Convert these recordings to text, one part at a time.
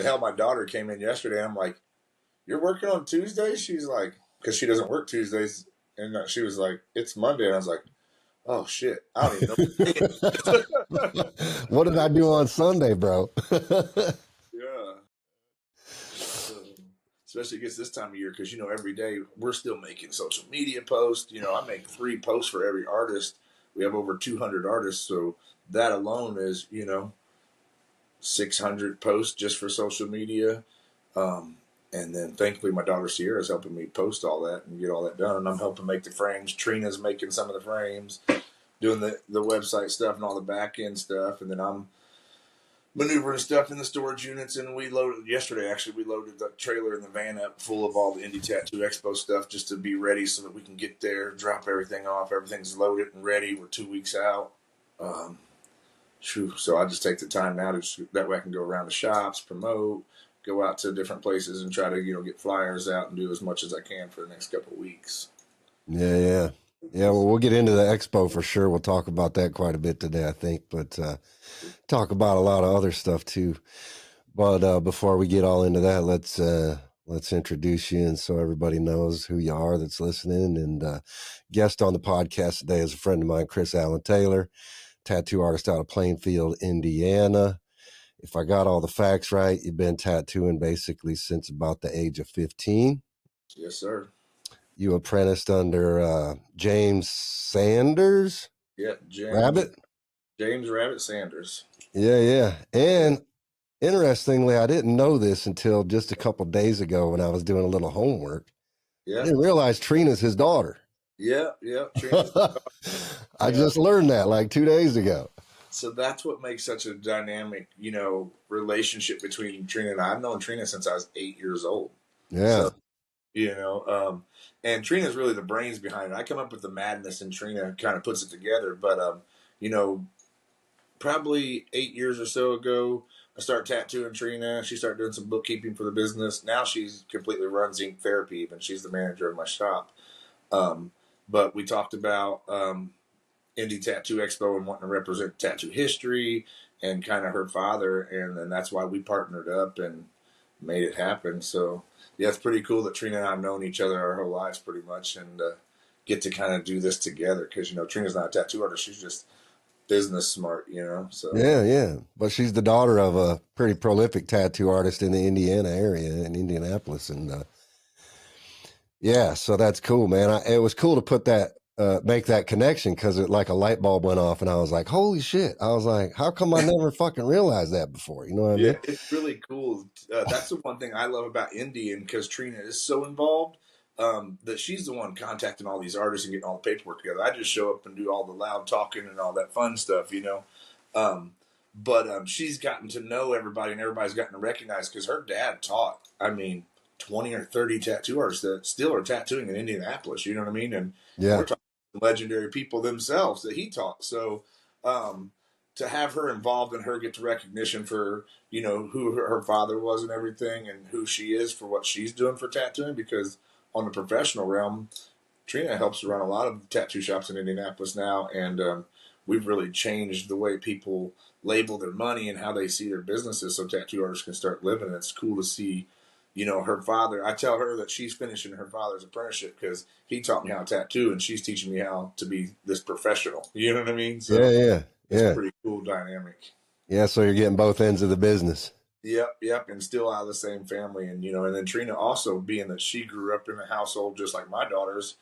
And hell, my daughter came in yesterday. I'm like, "You're working on Tuesdays?" She's like, "Because she doesn't work Tuesdays." And she was like, "It's Monday." And I was like, "Oh shit, I don't even know." What did I do on Sunday, bro? Yeah. So, especially against this time of year, because every day we're still making social media posts. I make 3 posts for every artist. We have over 200 artists, so that alone is 600 posts just for social media. Um, and then thankfully my daughter Sierra is helping me post all that and get all that done, and I'm helping make the frames. Trina's making some of the frames, doing the website stuff and all the back end stuff, and then I'm maneuvering stuff in the storage units. And we loaded yesterday. Actually, we loaded the trailer and the van up full of all the Indy Tattoo Expo stuff just to be ready so that we can get there, drop everything off. Everything's loaded and ready. We're 2 weeks out. So I just take the time now to that way I can go around the shops, promote, go out to different places, and try to get flyers out and do as much as I can for the next couple of weeks. Yeah. Well, we'll get into the expo for sure. We'll talk about that quite a bit today, I think, but talk about a lot of other stuff too. But before we get all into that, let's introduce you, and so everybody knows who you are that's listening. And guest on the podcast today is a friend of mine, Chris Allen Taylor, tattoo artist out of Plainfield, Indiana. If I got all the facts right, you've been tattooing basically since about the age of 15. Yes, sir. You apprenticed under James Sanders? Yeah, Rabbit? James Rabbit Sanders. Yeah. And interestingly, I didn't know this until just a couple days ago when I was doing a little homework. Yeah. I didn't realize Trina's his daughter. Yeah. Trina's I just learned that like 2 days ago. So that's what makes such a dynamic, relationship between Trina and I. I've known Trina since I was 8 years old. Yeah. So, and Trina's really the brains behind it. I come up with the madness, and Trina kind of puts it together. But, probably 8 years or so ago, I started tattooing Trina. She started doing some bookkeeping for the business. Now she's completely runs ink therapy, even. She's the manager of my shop. But we talked about Indy Tattoo Expo and wanting to represent tattoo history and kind of her father, and then that's why we partnered up and made it happen. So yeah, it's pretty cool that Trina and I have known each other our whole lives pretty much, and get to kind of do this together because Trina's not a tattoo artist; she's just business smart, So Yeah. But she's the daughter of a pretty prolific tattoo artist in the Indiana area in Indianapolis, and yeah, so that's cool, man. It was cool to put that, make that connection because it like a light bulb went off, and I was like, "Holy shit!" I was like, "How come I never fucking realized that before?" You know what I mean? it's really cool. That's the one thing I love about Indy, and because Trina is so involved, that she's the one contacting all these artists and getting all the paperwork together. I just show up and do all the loud talking and all that fun stuff, But she's gotten to know everybody, and everybody's gotten to recognize because her dad taught. 20 or 30 tattoo artists that still are tattooing in Indianapolis. You know what I mean? And we're talking legendary people themselves that he taught. So to have her involved and her get the recognition for who her father was and everything, and who she is for what she's doing for tattooing, because on the professional realm, Trina helps run a lot of tattoo shops in Indianapolis now, and we've really changed the way people label their money and how they see their businesses so tattoo artists can start living. And it's cool to see her father. I tell her that she's finishing her father's apprenticeship because he taught me how to tattoo, and she's teaching me how to be this professional. You know what I mean? So Yeah. It's a pretty cool dynamic. Yeah, so you're getting both ends of the business. Yep, and still out of the same family, and and then Trina also, being that she grew up in a household just like my daughters,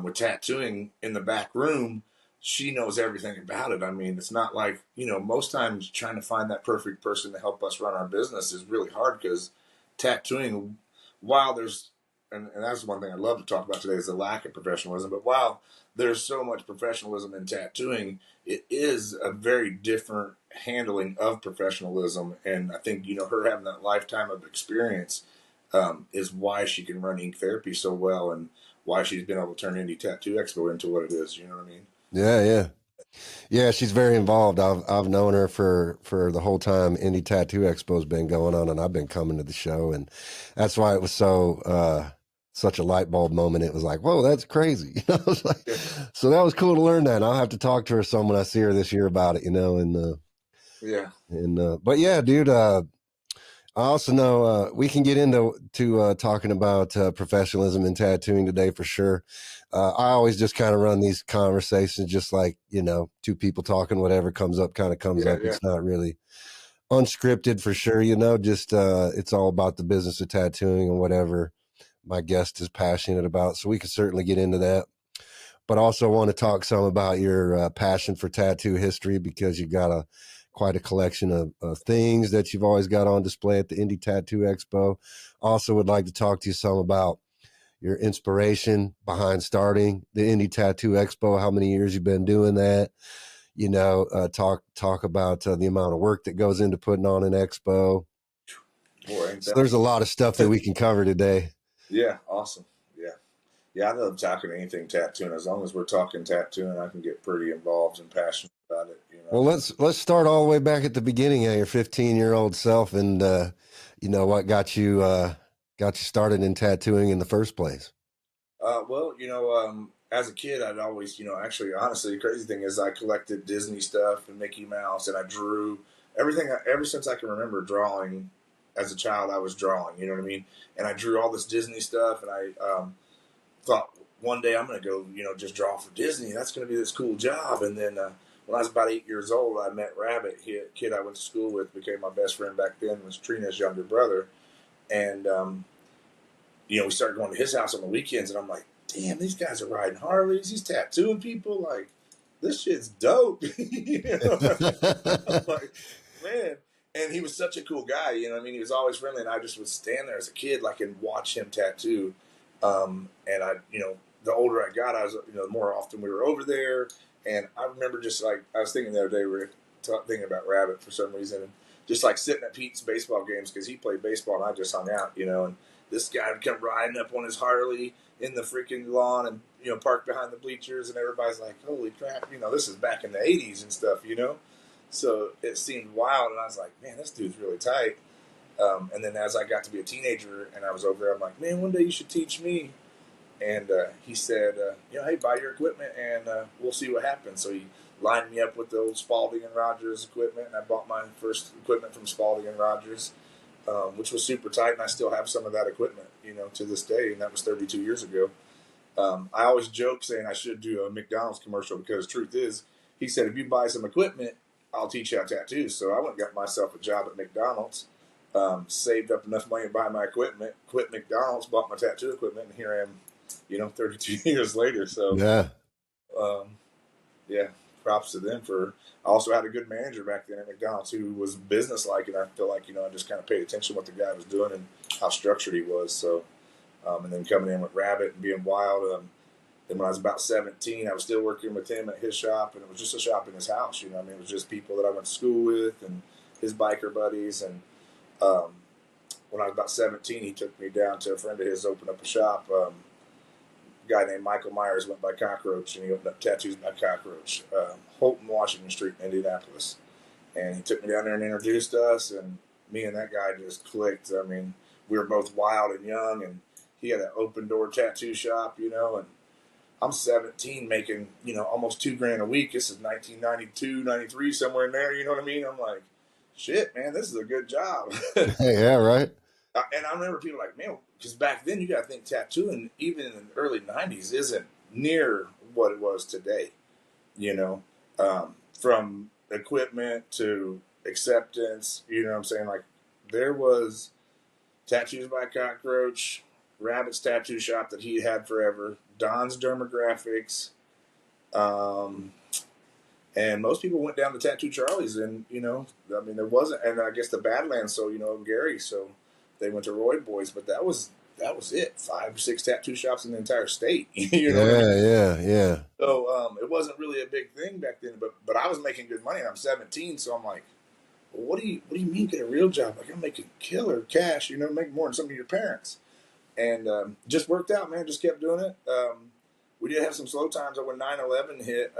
with tattooing in the back room, she knows everything about it. It's not like most times trying to find that perfect person to help us run our business is really hard because tattooing, while there's and that's one thing I love to talk about today is the lack of professionalism. But while there's so much professionalism in tattooing, it is a very different handling of professionalism. And I think her having that lifetime of experience is why she can run ink therapy so well, and why she's been able to turn Indy Tattoo Expo into what it is. You know what I mean? Yeah, she's very involved. I've known her for the whole time Indie Tattoo Expo's been going on, and I've been coming to the show, and that's why it was so such a light bulb moment. It was like, whoa, that's crazy. I was like, so that was cool to learn that. And I'll have to talk to her some when I see her this year about it, and but yeah, dude, I also know we can get into talking about professionalism in tattooing today for sure. I always just kind of run these conversations just like, two people talking, whatever comes up kind of comes Yeah, up. yeah. It's not really unscripted for sure, just it's all about the business of tattooing and whatever my guest is passionate about. So we can certainly get into that. But also want to talk some about your passion for tattoo history because you've got quite a collection of things that you've always got on display at the Indy Tattoo Expo. Also would like to talk to you some about your inspiration behind starting the Indy Tattoo Expo, how many years you've been doing that, talk about the amount of work that goes into putting on an expo. Boy, ain't So that. there's a lot of stuff that we can cover today. Yeah, awesome. Yeah. Yeah, I love talking anything tattooing. As long as we're talking tattooing, I can get pretty involved and passionate about it. Well, let's start all the way back at the beginning of your 15-year-old self, and what got you started in tattooing in the first place. Well, as a kid, I'd always, actually, honestly, the crazy thing is I collected Disney stuff and Mickey Mouse, and I drew everything. Ever since I can remember drawing, as a child, I was drawing. You know what I mean? And I drew all this Disney stuff, and I thought one day I'm going to go, just draw for Disney. That's going to be this cool job. And then when I was about 8 years old, I met Rabbit. He, a kid I went to school with, became my best friend back then. Was Trina's younger brother, and we started going to his house on the weekends. And I'm like, damn, these guys are riding Harleys. He's tattooing people. Like, this shit's dope. I'm like, man. And he was such a cool guy. He was always friendly, and I just would stand there as a kid, like, and watch him tattoo. And the older I got, I was, the more often we were over there. And I remember just like, I was thinking the other day, we were thinking about Rabbit for some reason, and just like sitting at Pete's baseball games because he played baseball and I just hung out, and this guy would come riding up on his Harley in the freaking lawn and, park behind the bleachers, and everybody's like, holy crap, this is back in the 80s and stuff. So it seemed wild, and I was like, man, this dude's really tight. And then as I got to be a teenager and I was over there, I'm like, man, one day you should teach me. And he said, hey, buy your equipment and we'll see what happens. So he lined me up with the old Spalding and Rogers equipment, and I bought my first equipment from Spalding and Rogers, which was super tight, and I still have some of that equipment, to this day, and that was 32 years ago. I always joke saying I should do a McDonald's commercial because the truth is, he said, if you buy some equipment, I'll teach you how to tattoo. So I went and got myself a job at McDonald's, saved up enough money to buy my equipment, quit McDonald's, bought my tattoo equipment, and here I am, 32 years later. So, Yeah. Yeah, props to them for. I also had a good manager back then at McDonald's who was businesslike, and I feel like, I just kind of paid attention to what the guy was doing and how structured he was. So, and then coming in with Rabbit and being wild. Then when I was about 17, I was still working with him at his shop, and it was just a shop in his house. It was just people that I went to school with and his biker buddies. And when I was about 17, he took me down to a friend of his, opened up a shop. A guy named Michael Myers went by Cockroach, and he opened up Tattoos by Cockroach, Holton, Washington Street in Indianapolis. And he took me down there and introduced us, and me and that guy just clicked. We were both wild and young, and he had an open door tattoo shop, and I'm 17 making, almost $2,000 a week. This is 1992, 93, somewhere in there. You know what I mean? I'm like, shit, man, this is a good job. Yeah, right. And I remember people like, man, because back then you got to think tattooing, even in the early 90s, isn't near what it was today. From equipment to acceptance, what I'm saying? Like, there was Tattoos by Cockroach, Rabbit's tattoo shop that he had forever, Don's Dermographics, and most people went down to Tattoo Charlie's, and there wasn't, and I guess the Badlands, so Gary, so they went to Roy Boys, but that was it. 5 or 6 tattoo shops in the entire state. You know what I mean? Yeah. So it wasn't really a big thing back then, but I was making good money, and I'm 17, so I'm like, well, what do you mean get a real job? Like, I'm making killer cash, making more than some of your parents. And just worked out, man. Just kept doing it. We did have some slow times. When 9/11 hit,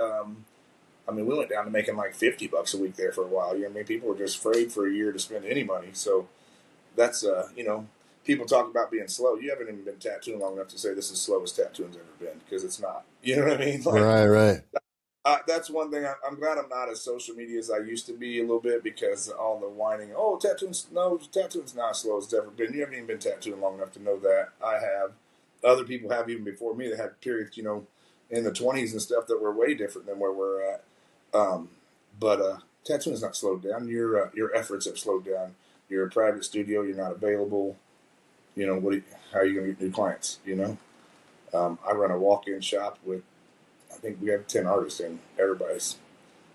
we went down to making like $50 a week there for a while. People were just afraid for a year to spend any money. So that's, people talk about being slow. You haven't even been tattooing long enough to say this is the slowest tattooing's ever been, because it's not. You know what I mean? Like, Right. That's one thing. I'm glad I'm not as social media as I used to be a little bit because all the whining. Oh, tattooing's not slow as it's ever been. You haven't even been tattooing long enough to know that. I have. Other people have even before me that had periods, in the 20s and stuff that were way different than where we're at. But tattooing's not slowed down. Your efforts have slowed down. You're a private studio. You're not available. How are you going to get new clients? I run a walk-in shop with, I think we have 10 artists and everybody's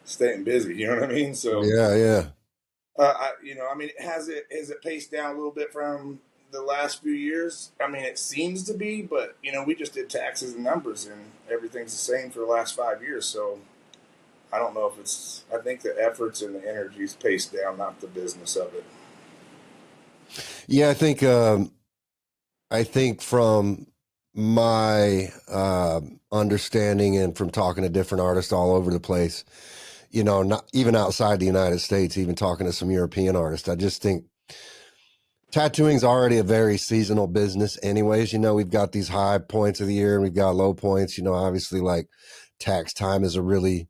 staying busy. You know what I mean? So, Yeah. has it paced down a little bit from the last few years? I mean, it seems to be, but we just did taxes and numbers and everything's the same for the last 5 years. So I don't know if it's, I think the efforts and the energies paced down, not the business of it. Yeah, I think from my understanding and from talking to different artists all over the place, not even outside the United States, even talking to some European artists, I just think tattooing is already a very seasonal business anyways. We've got these high points of the year and we've got low points. Obviously, like tax time is a really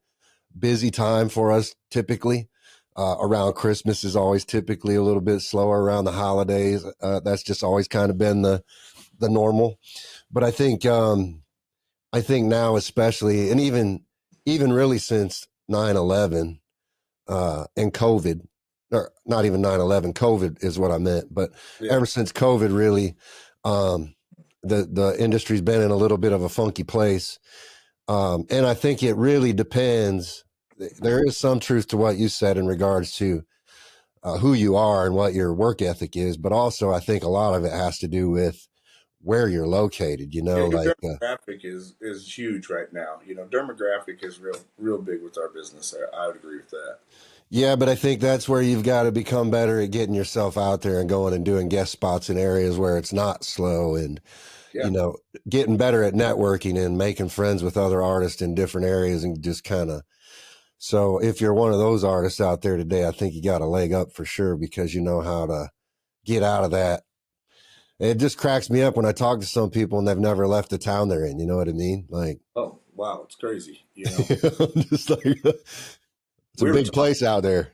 busy time for us typically. Around Christmas is always typically a little bit slower. Around the holidays, that's just always kind of been the normal. But I think now, especially, and even really since 9/11 and COVID, or not even 9/11, COVID is what I meant. But Yeah. ever since COVID, really, the industry's been in a little bit of a funky place. And I think it really depends. There is some truth to what you said in regards to who you are and what your work ethic is, but also I think a lot of it has to do with where you're located. Yeah, your Like demographic is huge right now. Demographic is real big with our business. I would agree with that. yeah, but I think that's where you've got to become better at getting yourself out there and going and doing guest spots in areas where it's not slow and Yeah. getting better at networking and making friends with other artists in different areas and just kind of. So if you're one of those artists out there today, I think you got a leg up for sure because you know how to get out of that. It just cracks me up when I talk to some people and they've never left the town they're in. You know what I mean? Like, oh wow, it's crazy. just like it's a We were big talking. place out there.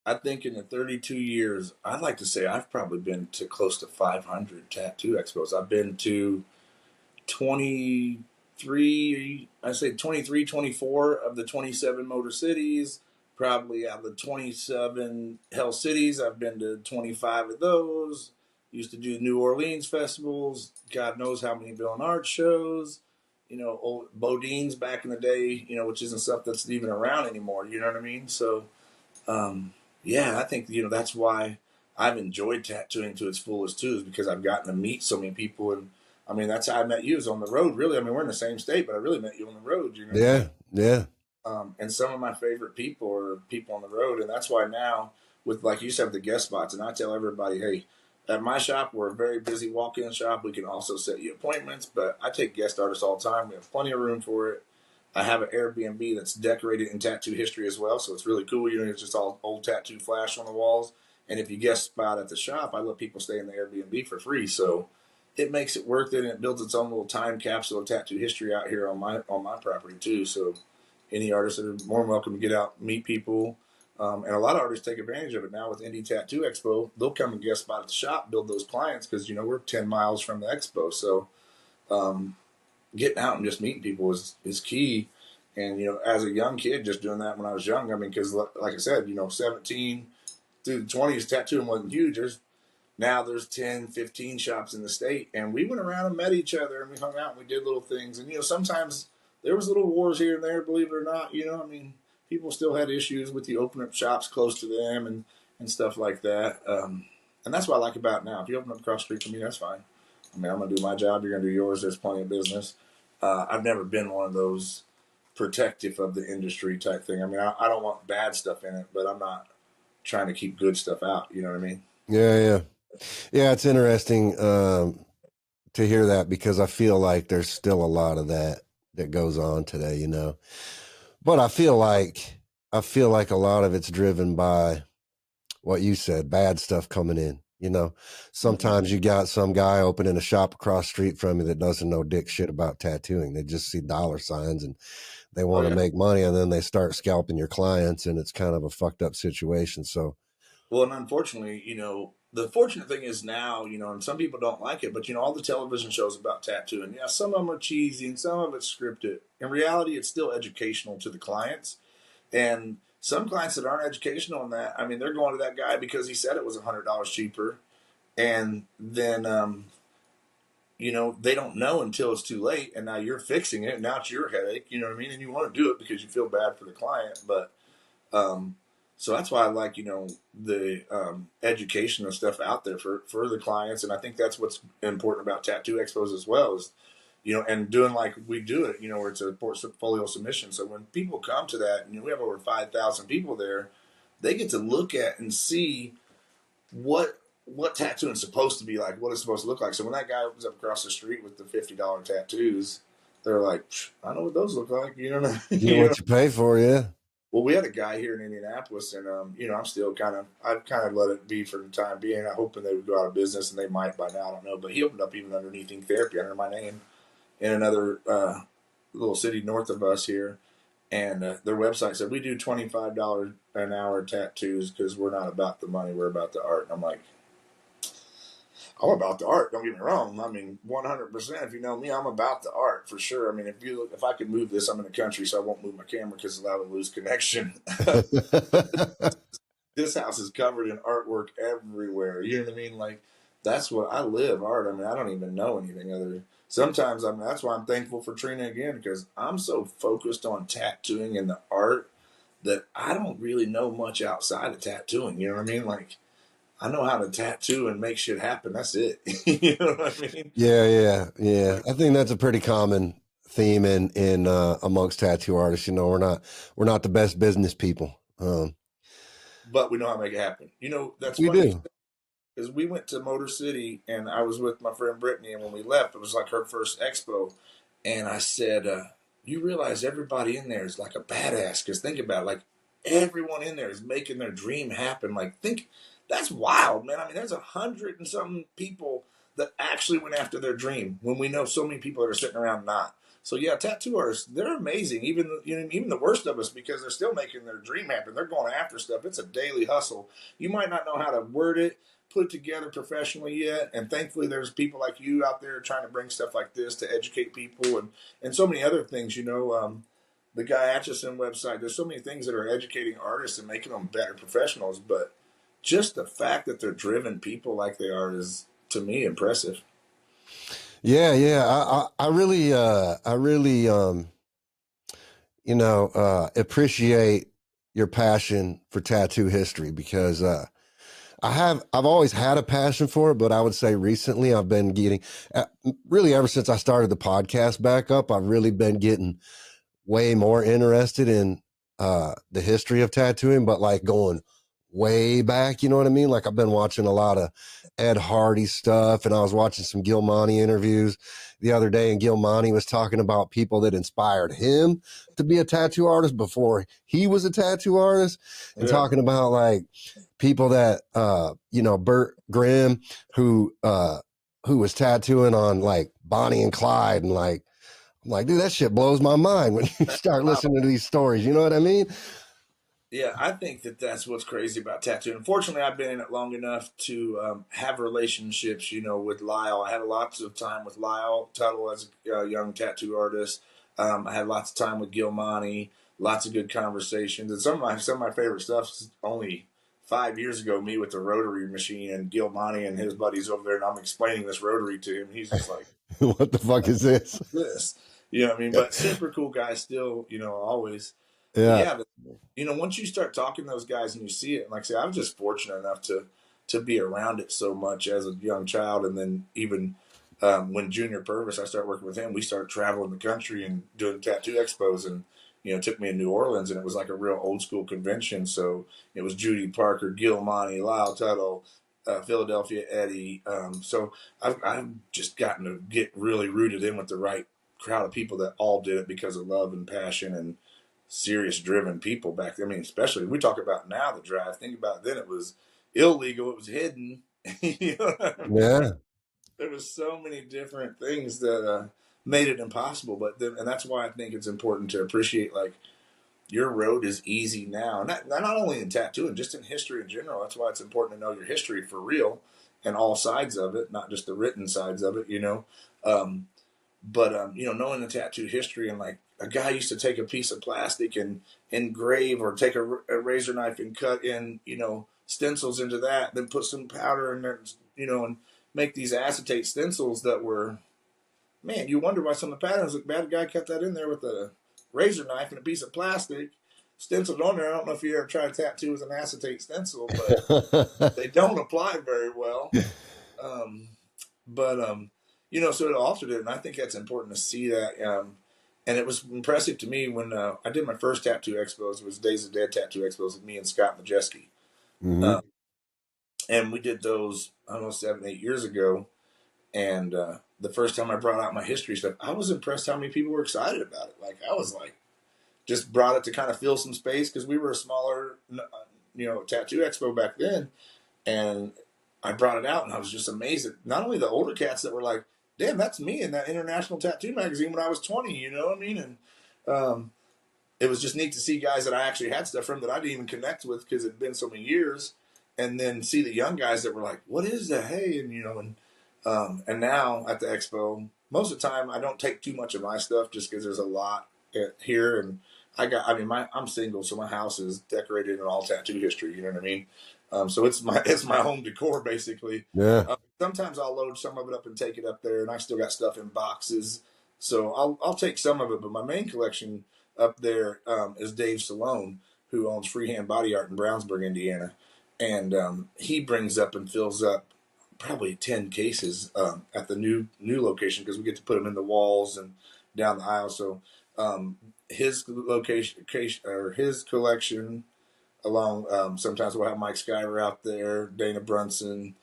I think in the 32 years, I'd like to say I've probably been to close to 500 tattoo expos. I've been to 23, I say 23, 24 of the 27 Motor Cities. Probably out of the 27 Hell Cities, I've been to 25 of those. Used to do New Orleans festivals. God knows how many Bill and Art shows. Old Bodine's back in the day, which isn't stuff that's even around anymore. You know what I mean? So, um, yeah, I think, that's why I've enjoyed tattooing to its fullest too, is because I've gotten to meet so many people. And I mean, that's how I met you, is on the road, really. I mean, we're in the same state, but I really met you on the road, Yeah. And some of my favorite people are people on the road. And that's why now, with, like you said, the guest spots, and I tell everybody, hey, at my shop, we're a very busy walk in shop. We can also set you appointments, but I take guest artists all the time. We have plenty of room for it. I have an Airbnb that's decorated in tattoo history as well, so it's really cool. It's just all old tattoo flash on the walls. And if you guest spot at the shop, I let people stay in the Airbnb for free. So it makes it worth it, and it builds its own little time capsule of tattoo history out here on my property too. So any artists that are more than welcome to get out, meet people. And a lot of artists take advantage of it now with Indy Tattoo Expo. They'll come and guest spot at the shop, build those clients because we're 10 miles from the expo. So getting out and just meeting people is key. And as a young kid, just doing that when I was young. I mean, because like I said, 17 through the 20s, tattooing wasn't huge. There's 10, 15 shops in the state, and we went around and met each other, and we hung out and we did little things. And sometimes there was little wars here and there, believe it or not. I mean, people still had issues with you opening up shops close to them and stuff like that. And that's what I like about it now. If you open up across the street from me, that's fine. I mean, I'm gonna do my job. You're gonna do yours. There's plenty of business. I've never been one of those protective of the industry type thing. I mean, I don't want bad stuff in it, but I'm not trying to keep good stuff out. You know what I mean? Yeah. It's interesting to hear that because I feel like there's still a lot of that goes on today, But I feel like a lot of it's driven by what you said, bad stuff coming in. Sometimes you got some guy opening a shop across the street from you that doesn't know dick shit about tattooing. They just see dollar signs and they want to make money, and then they start scalping your clients, and it's kind of a fucked up situation. So, well, and unfortunately, the fortunate thing is now, and some people don't like it, but all the television shows about tattooing, yeah, some of them are cheesy and some of it's scripted. In reality, it's still educational to the clients. And some clients that aren't educational in that, I mean, they're going to that guy because he said it was $100 cheaper. And then, they don't know until it's too late. And now you're fixing it. And now it's your headache. You know what I mean? And you want to do it because you feel bad for the client. But, so that's why I like, the educational stuff out there for the clients. And I think that's what's important about tattoo expos as well is, and doing like we do it, where it's a portfolio submission. So when people come to that, we have over 5,000 people there, they get to look at and see what tattooing is supposed to be like, what it's supposed to look like. So when that guy opens up across the street with the $50 tattoos, they're like, I know what those look like. You know what I mean? you know what you pay for, yeah. Well, we had a guy here in Indianapolis, and I'm still I've kind of let it be for the time being. I'm hoping they would go out of business, and they might by now. I don't know, but he opened up even underneath Ink Therapy under my name in another little city north of us here, and their website said we do $25 an hour tattoos because we're not about the money, we're about the art. And I'm like, I'm about the art. Don't get me wrong. I mean, 100%. If you know me, I'm about the art for sure. I mean, if I could move this, I'm in the country, so I won't move my camera because I would lose connection. This house is covered in artwork everywhere. You know what I mean? Like that's what I live art. I mean, I don't even know anything other. Sometimes that's why I'm thankful for Trina again because I'm so focused on tattooing and the art that I don't really know much outside of tattooing. You know what I mean? Like I know how to tattoo and make shit happen. That's it. You know what I mean? Yeah. I think that's a pretty common theme in amongst tattoo artists. We're not the best business people. But we know how to make it happen. That's We funny do. because we went to Motor City and I was with my friend Brittany, and when we left, it was like her first expo, and I said, "You realize everybody in there is like a badass? Because think about it, like everyone in there is making their dream happen. Like think that's wild, man. I mean, there's 100 and something people that actually went after their dream when we know so many people that are sitting around not." So yeah, tattoo artists, they're amazing. Even the worst of us because they're still making their dream happen. They're going after stuff. It's a daily hustle. You might not know how to word it, put it together professionally yet, and thankfully there's people like you out there trying to bring stuff like this to educate people and so many other things. The Guy Atchison website. There's so many things that are educating artists and making them better professionals. But just the fact that they're driven people like they are is to me impressive. Yeah. I really appreciate your passion for tattoo history because I've always had a passion for it, but I would say recently I've been getting really ever since I started the podcast back up, I've really been getting way more interested in the history of tattooing, but like going way back, you know what I mean? Like I've been watching a lot of Ed Hardy stuff, and I was watching some Gilmani interviews the other day, and Gilmani was talking about people that inspired him to be a tattoo artist before he was a tattoo artist, and Yeah. talking about like people that Bert Grimm who was tattooing on like Bonnie and Clyde, and like I'm like, dude, that shit blows my mind when you start listening to these stories. You know what I mean? Yeah, I think that that's what's crazy about tattooing. Unfortunately, I've been in it long enough to have relationships, with Lyle. I had lots of time with Lyle Tuttle as a young tattoo artist. I had lots of time with Gilmani, lots of good conversations, and some of my favorite stuff is only 5 years ago. Me with the rotary machine and Gilmani and his buddies over there, and I'm explaining this rotary to him. He's just like, What the fuck is this? "This," you know what I mean? But super cool guy still, always. But Yeah. yeah, once you start talking to those guys and you see it, and like I say, I was just fortunate enough to be around it so much as a young child, and then even when Junior Purvis, I started working with him. We started traveling the country and doing tattoo expos, and it took me in New Orleans, and it was like a real old school convention. So it was Judy Parker, Gilmani, Lyle Tuttle, Philadelphia Eddie. So I've just gotten to get really rooted in with the right crowd of people that all did it because of love and passion and serious driven people back then. I mean, especially we talk about now the drive. Think about then it was illegal, it was hidden. You know what I mean? Yeah. There was so many different things that made it impossible. But then, and that's why I think it's important to appreciate, like, your road is easy now. Not only in tattooing, just in history in general. That's why it's important to know your history for real and all sides of it, not just the written sides of it, you know. Um, but knowing the tattoo history, and like a guy used to take a piece of plastic and engrave, or take a razor knife and cut in, stencils into that, then put some powder in there, and make these acetate stencils that were, man, you wonder why some of the patterns look bad. A guy cut that in there with a razor knife and a piece of plastic stenciled on there. I don't know if you ever tried a tattoo with an acetate stencil, but they don't apply very well. Um, but so it altered it, and I think that's important to see that. And it was impressive to me when I did my first tattoo expos. It was Days of Dead tattoo expos with me and Scott Majeski. Mm-hmm. And we did those, I don't know, 7, 8 years ago. And the first time I brought out my history stuff, I was impressed how many people were excited about it. Like, I was like, just brought it to kind of fill some space, because we were a smaller, tattoo expo back then. And I brought it out, and I was just amazed at not only the older cats that were like, damn, that's me in that International Tattoo magazine when I was 20, you know what I mean? And it was just neat to see guys that I actually had stuff from that I didn't even connect with because it had been so many years. And then see the young guys that were like, what is that? Hey, and now at the expo, most of the time I don't take too much of my stuff just because there's a lot here. And I'm single, so my house is decorated in all tattoo history. You know what I mean? So it's my home decor basically. Yeah. Sometimes I'll load some of it up and take it up there, and I still got stuff in boxes, so I'll take some of it. But my main collection up there is Dave Salone, who owns Freehand Body Art in Brownsburg, Indiana, and he brings up and fills up probably 10 cases at the new location, because we get to put them in the walls and down the aisle. So his his collection, along sometimes we'll have Mike Skyver out there, Dana Brunson,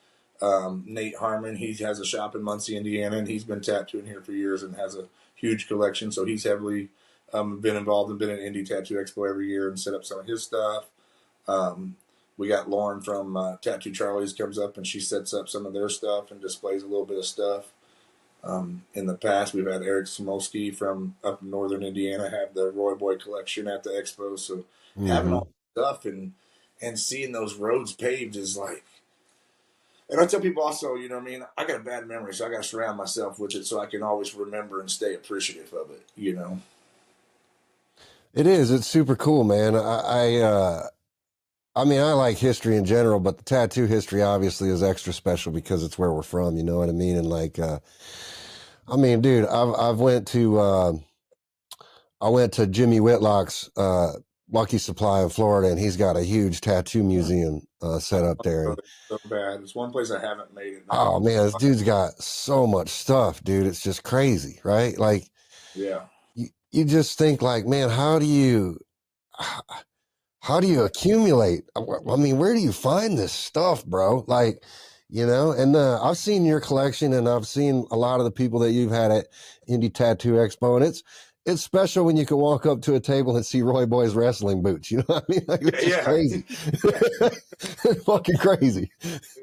Nate Harmon. He has a shop in Muncie, Indiana, and he's been tattooing here for years and has a huge collection. So he's heavily been involved and been in Indy Tattoo Expo every year and set up some of his stuff. We got Lauren from Tattoo Charlie's comes up, and she sets up some of their stuff and displays a little bit of stuff. In the past, we've had Eric Smolsky from up in northern Indiana have the Roy Boy collection at the expo. So having all that stuff and seeing those roads paved is like, and I tell people also, you know what I mean, I got a bad memory, so I got to surround myself with it so I can always remember and stay appreciative of it, you know. It is. It's super cool, man. I mean, I like history in general, but the tattoo history obviously is extra special because it's where we're from. You know what I mean? And like, I mean, dude, I went to Jimmy Whitlock's Lucky Supply in Florida, and he's got a huge tattoo museum set up there. And, so bad. It's one place I haven't made it. Oh man, this dude's got so much stuff, dude. It's just crazy, right? Like, yeah, you just think like, man, how do you accumulate? I mean, where do you find this stuff, bro? Like, and I've seen your collection, and I've seen a lot of the people that you've had at Indy Tattoo Expo, and it's special when you can walk up to a table and see Roy Boy's wrestling boots. You know what I mean? Like, it's just crazy. It's fucking crazy.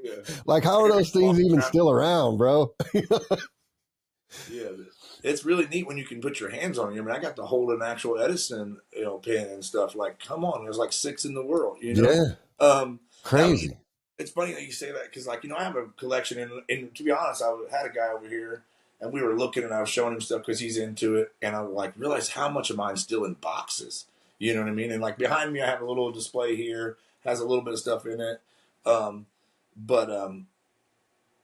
Yeah. Like, how are those things even still around, bro? Yeah, it's really neat when you can put your hands on it. I mean, I got to hold an actual Edison, pen and stuff. Like, come on, there's like 6 in the world, Yeah. Crazy. It's funny that you say that, because, like, I have a collection, and to be honest, I had a guy over here, and we were looking, and I was showing him stuff because he's into it, and I like realized how much of mine's still in boxes. You know what I mean? And like behind me, I have a little display here, has a little bit of stuff in it. But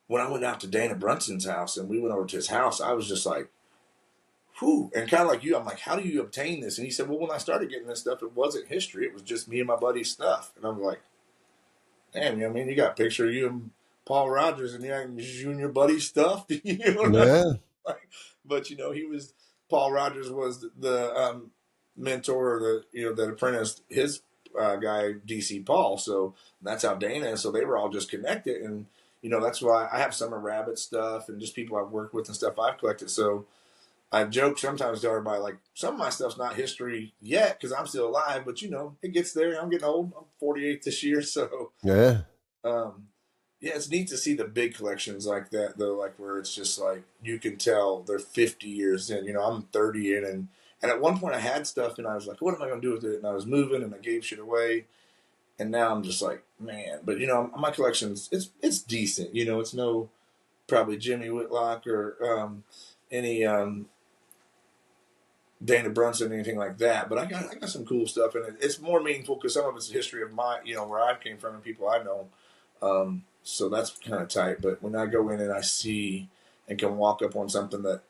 when I went out to Dana Brunson's house and we went over to his house, I was just like, whew. And kind of like you, I'm like, how do you obtain this? And he said, well, when I started getting this stuff, it wasn't history. It was just me and my buddy's stuff. And I'm like, damn, you got a picture of you and Paul Rogers, and you and your buddy's stuff. You know what I mean? Like, but Paul Rogers was the mentor, or that apprentice his guy DC Paul. So that's how Dana is. So they were all just connected, and that's why I have some of Rabbit stuff and just people I've worked with and stuff I've collected. So I joke sometimes to everybody, like, some of my stuff's not history yet because I'm still alive, but it gets there. I'm getting old. I'm 48 this year, so yeah. Yeah, it's neat to see the big collections like that though, like where it's just like you can tell they're 50 years in. You know, I'm 30 in, and at one point I had stuff and I was like, what am I going to do with it? And I was moving and I gave shit away, and now I'm just like, man. But you know, my collection's it's decent. You know, it's no probably Jimmy Whitlock or any Dana Brunson, anything like that. But I got some cool stuff, and it's more meaningful because some of it's the history of my, you know, where I came from and people I know. So that's kind of tight. But when I go in and I see and can walk up on something that,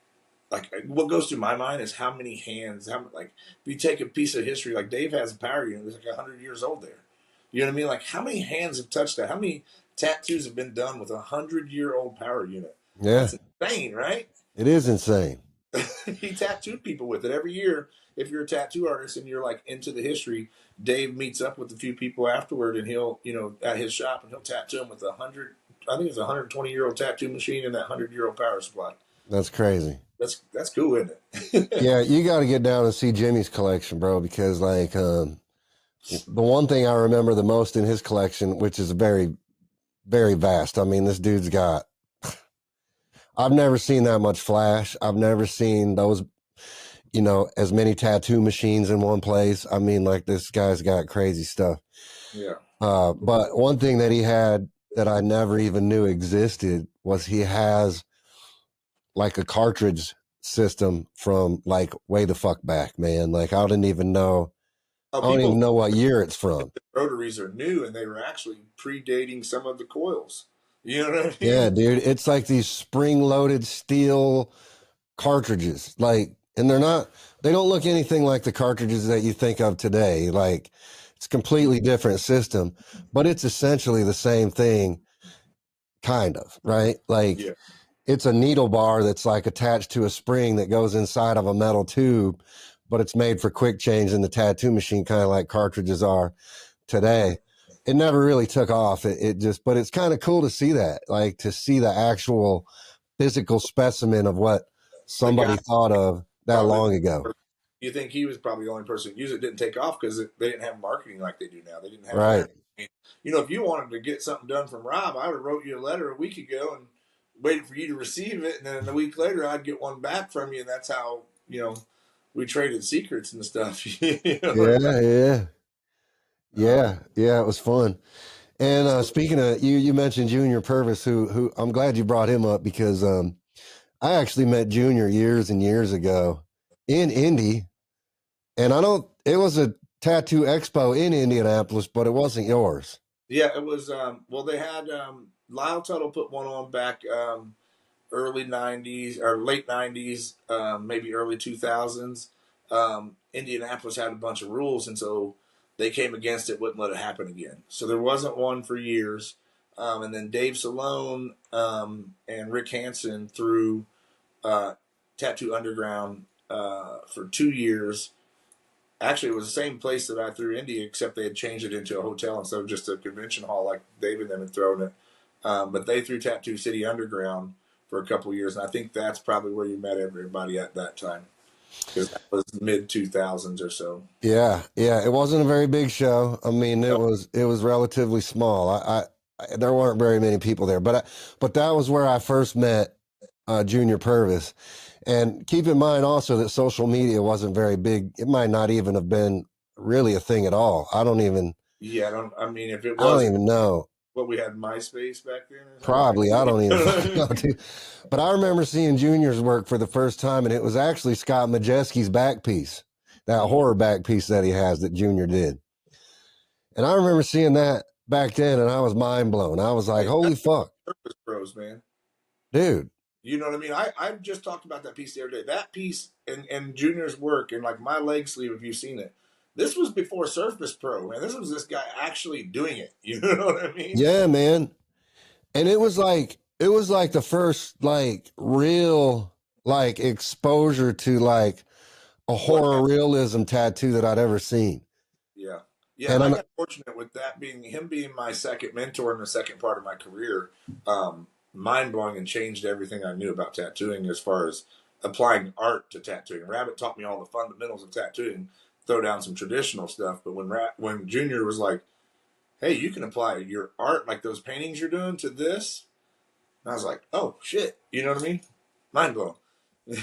like, what goes through my mind is how many hands, how like if you take a piece of history, like Dave has a power unit that's like 100 years old there. You know what I mean? Like how many hands have touched that? How many tattoos have been done with a 100-year-old power unit? Yeah, That's insane, right? it is insane. He tattooed people with it every year. If you're a tattoo artist and you're like into the history, Dave meets up with a few people afterward, and he'll, you know, at his shop, and he'll tattoo them with 100. I think it's a 120-year-old tattoo machine and that 100-year-old power supply. That's crazy. That's cool, isn't it? Yeah, you got to get down and see Jimmy's collection, bro, because like the one thing I remember the most in his collection, which is very, very vast. I mean, this dude's got. I've never seen that much flash. I've never seen those, you know, as many tattoo machines in one place. I mean, like this guy's got crazy stuff. Yeah. But one thing that he had that I never even knew existed was he has like a cartridge system from like way the fuck back, man. Like I didn't even know. Oh, I don't even people, know what year it's from. the rotaries are new, and they were actually predating some of the coils. You know what I Yeah, mean? dude. It's like these spring loaded steel cartridges. Like, and they don't look anything like the cartridges that you think of today. Like, it's a completely different system, but it's essentially the same thing, kind of, right? Like, Yeah. it's a needle bar that's like attached to a spring that goes inside of a metal tube, but it's made for quick change in the tattoo machine, kind of like cartridges are today. It never really took off. It just, but it's kind of cool to see that, like to see the actual physical specimen of what The guy somebody thought of that probably, long ago. you think he was probably the only person who used it. Didn't take off because they didn't have marketing like they do now. They didn't have Right. that. I mean, you know, if you wanted to get something done from Rob, I would have wrote you a letter a week ago and waited for you to receive it, and then a week later I'd get one back from you, and that's how, you know, we traded secrets and stuff. You know what I'm Yeah. Yeah. saying? Yeah. Yeah. It was fun. And speaking of you mentioned Junior Purvis, who I'm glad you brought him up because I actually met Junior years and years ago in Indy, and I don't. It was a tattoo expo in Indianapolis, but it wasn't yours. Yeah, it was. Well, they had Lyle Tuttle put one on back early '90s or late '90s, maybe early 2000s. Indianapolis had a bunch of rules, and so they came against it, wouldn't let it happen again. So there wasn't one for years. And then Dave Salone and Rick Hansen threw uh, Tattoo Underground for 2 years. Actually, it was the same place that I threw Indy, except they had changed it into a hotel instead of just a convention hall like Dave and them had thrown it. But they threw Tattoo City Underground for a couple of years, and I think that's probably where you met everybody at that time because that was mid 2000s or so. Yeah, yeah. It wasn't a very big show. I mean, No, it was relatively small. There weren't very many people there, but that was where I first met Junior Purvis. And keep in mind also that social media wasn't very big. It might not even have been really a thing at all. yeah, I don't. I mean, if it I don't was even know. what we had MySpace back then or something, Probably, I don't you even know what I fucking know, mean? dude. But I remember seeing Junior's work for the first time, and it was actually Scott Majeski's back piece, that horror back piece that he has that Junior did. And I remember seeing that back then, and I was mind blown. I was like, Hey, holy that's fuck, Surface Pros, man. dude. You know what I mean? I just talked about that piece the other day. That piece and Junior's work and like my leg sleeve, if you've seen it, this was before Surface Pro, man. This was this guy actually doing it. You know what I mean? Yeah, man. And it was like the first like real like exposure to like a What horror realism tattoo that I'd ever seen. Yeah. Yeah, and And I I'm got fortunate with that being him being my second mentor in the second part of my career. Mind blowing and changed everything I knew about tattooing as far as applying art to tattooing. Rabbit taught me all the fundamentals of tattooing, throw down some traditional stuff. But when Junior was like, hey, you can apply your art, like those paintings you're doing, to this. And I was like, oh shit, you know what I mean? Mind blown.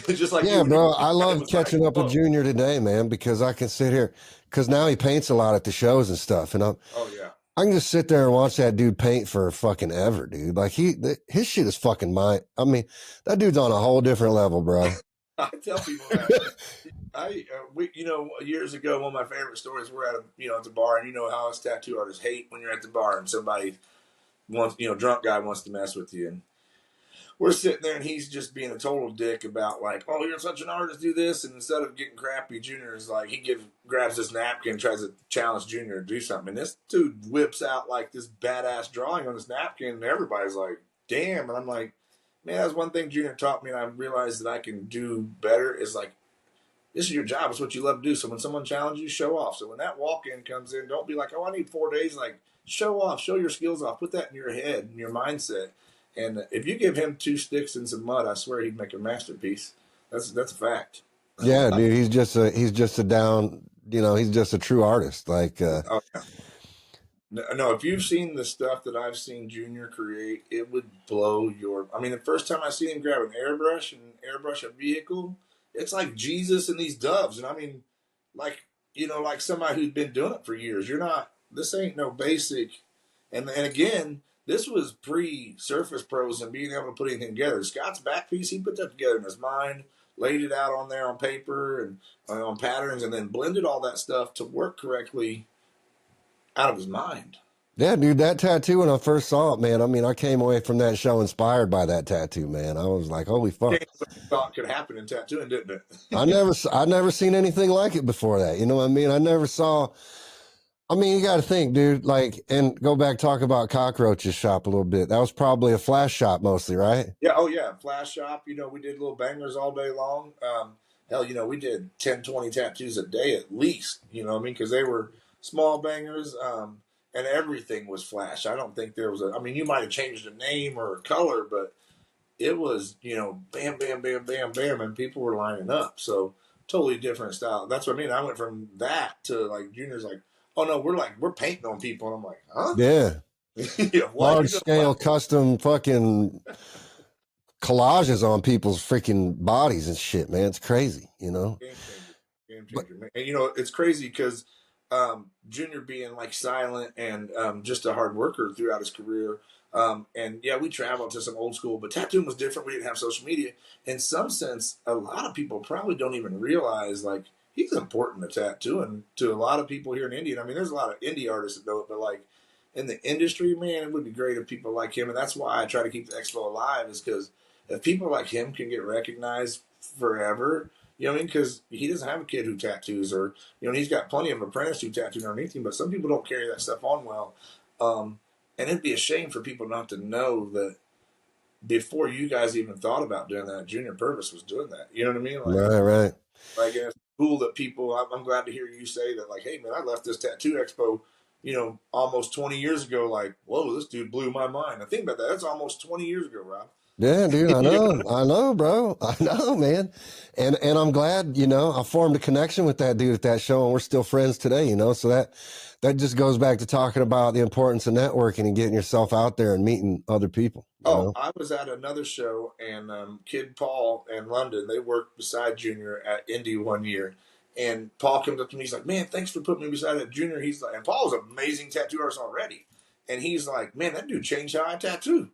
Just like you Yeah, when you bro. it I love was like, catching up with whoa, Junior today, man, because I can sit here because now he paints a lot at the shows and stuff, and oh yeah. I can just sit there and watch that dude paint for fucking ever, dude. Like his shit is fucking mine. I mean, that dude's on a whole different level, bro. I tell people that we, years ago, one of my favorite stories. We're at at the bar, and you know how us tattoo artists hate when you're at the bar and somebody wants, drunk guy wants to mess with you, and we're sitting there, and he's just being a total dick about like, oh, you're such an artist, do this, and instead of getting crappy, Junior is like, grabs this napkin, tries to challenge Junior to do something, and this dude whips out like this badass drawing on this napkin, and everybody's like, damn, and I'm like, man, that's one thing Junior taught me, and I realized that I can do better is like, this is your job. It's what you love to do. So when someone challenges you, show off. So when that walk-in comes in, don't be like, oh, I need 4 days. Like, show off, show your skills off. Put that in your head, in your mindset. And if you give him 2 sticks and some mud, I swear he'd make a masterpiece. That's a fact. Yeah, dude. He's just a down. He's just a true artist. Like, Oh yeah. No, if you've seen the stuff that I've seen Junior create, it would blow your. I mean, the first time I seen him grab an airbrush and airbrush a vehicle, it's like Jesus and these doves. And I mean, like like somebody who's been doing it for years. You're not. This ain't no basic. And again, this was pre Surface Pros and being able to put anything together. Scott's back piece, he put that together in his mind, laid it out on there on paper and on patterns, and then blended all that stuff to work correctly out of his mind. yeah, dude. That tattoo when I first saw it, man. I mean, I came away from that show inspired by that tattoo, man. I was like, holy fuck. Changed what you thought could happen in tattooing, didn't I it? never seen anything like it before that. You know what I mean? I never saw. I mean, you got to think, dude. Like, and go back talk about Cockroach's shop a little bit. That was probably a flash shop mostly, right? Yeah, oh yeah, flash shop. We did little bangers all day long. Hell, we did 10, 20 tattoos a day at least. You know what I mean? Because they were small bangers, and everything was flash. I don't think there was a. I mean, you might have changed a name or a color, but it was bam, bam, bam, bam, bam, and people were lining up. So totally different style. That's what I mean. I went from that to like Junior's like, oh no, we're painting on people, and I'm like, huh? Yeah. Yeah, what Large you doing? scale custom fucking collages on people's freaking bodies and shit, man. It's crazy, you know? Game changer, game But changer, man. And it's crazy because Junior being like silent and just a hard worker throughout his career. And yeah, we traveled to some old school, but tattooing was different. We didn't have social media. In some sense, a lot of people probably don't even realize like he's important to tattooing to a lot of people here in India. I mean, there's a lot of indie artists that know it, but like in the industry, man, it would be great if people like him. And that's why I try to keep the expo alive, is because if people like him can get recognized forever, you know what I mean? Because he doesn't have a kid who tattoos, or he's got plenty of apprentices who tattoo underneath him. But some people don't carry that stuff on well, and it'd be a shame for people not to know that before you guys even thought about doing that, Junior Purvis was doing that. You know what I mean? right. Like it's cool that people. I'm glad to hear you say that. Like, hey man, I left this tattoo expo, almost 20 years ago. Like, whoa, this dude blew my mind. I think about that. That's almost 20 years ago, Rob. Yeah, dude, I know, bro. I know, man. And I'm glad, I formed a connection with that dude at that show and we're still friends today, so that just goes back to talking about the importance of networking and getting yourself out there and meeting other people, Oh, I was at another show, and Kid Paul and London, they worked beside Junior at Indy one year. And Paul comes up to me, he's like, man, thanks for putting me beside that Junior. He's like, and Paul's an amazing tattoo artist already. And he's like, man, that dude changed how I tattoo.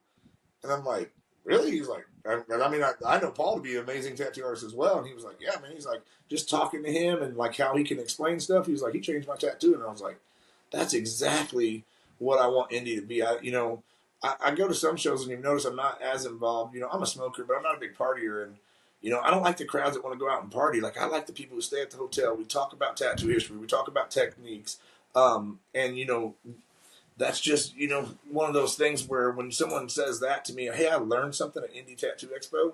And I'm like, really? He's like, I know Paul to be an amazing tattoo artist as well. And he was like, yeah, man. He's like, just talking to him and like how he can explain stuff. He was like, he changed my tattoo. And I was like, that's exactly what I want Indy to be. I go to some shows and you notice I'm not as involved. I'm a smoker, but I'm not a big partier. And, I don't like the crowds that want to go out and party. Like, I like the people who stay at the hotel. We talk about tattoo history. We talk about techniques. And, that's just, one of those things where when someone says that to me, hey, I learned something at Indy Tattoo Expo,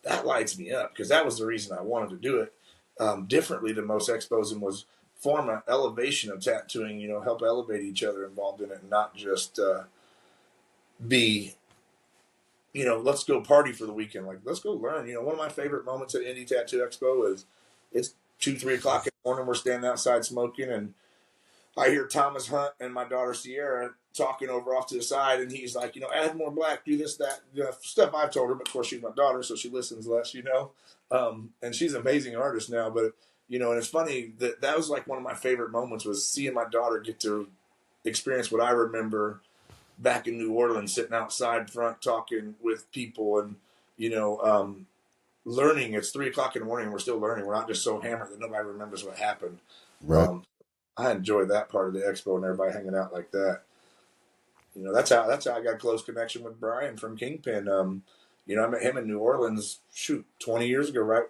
that lights me up because that was the reason I wanted to do it differently than most expos and was form an elevation of tattooing, help elevate each other involved in it and not just be, let's go party for the weekend. Like, let's go learn. One of my favorite moments at Indy Tattoo Expo is it's 2, 3 o'clock in the morning. We're standing outside smoking and I hear Thomas Hunt and my daughter Sierra talking over off to the side, and he's like, add more black, do this, that, stuff I've told her, but of course she's my daughter, so she listens less, and she's an amazing artist now, but, and it's funny that was like one of my favorite moments was seeing my daughter get to experience what I remember back in New Orleans, sitting outside front talking with people and, learning. It's 3 o'clock in the morning. And we're still learning. We're not just so hammered that nobody remembers what happened. Right. I enjoyed that part of the expo and everybody hanging out like that. That's how I got a close connection with Brian from Kingpin. I met him in New Orleans, 20 years ago, right?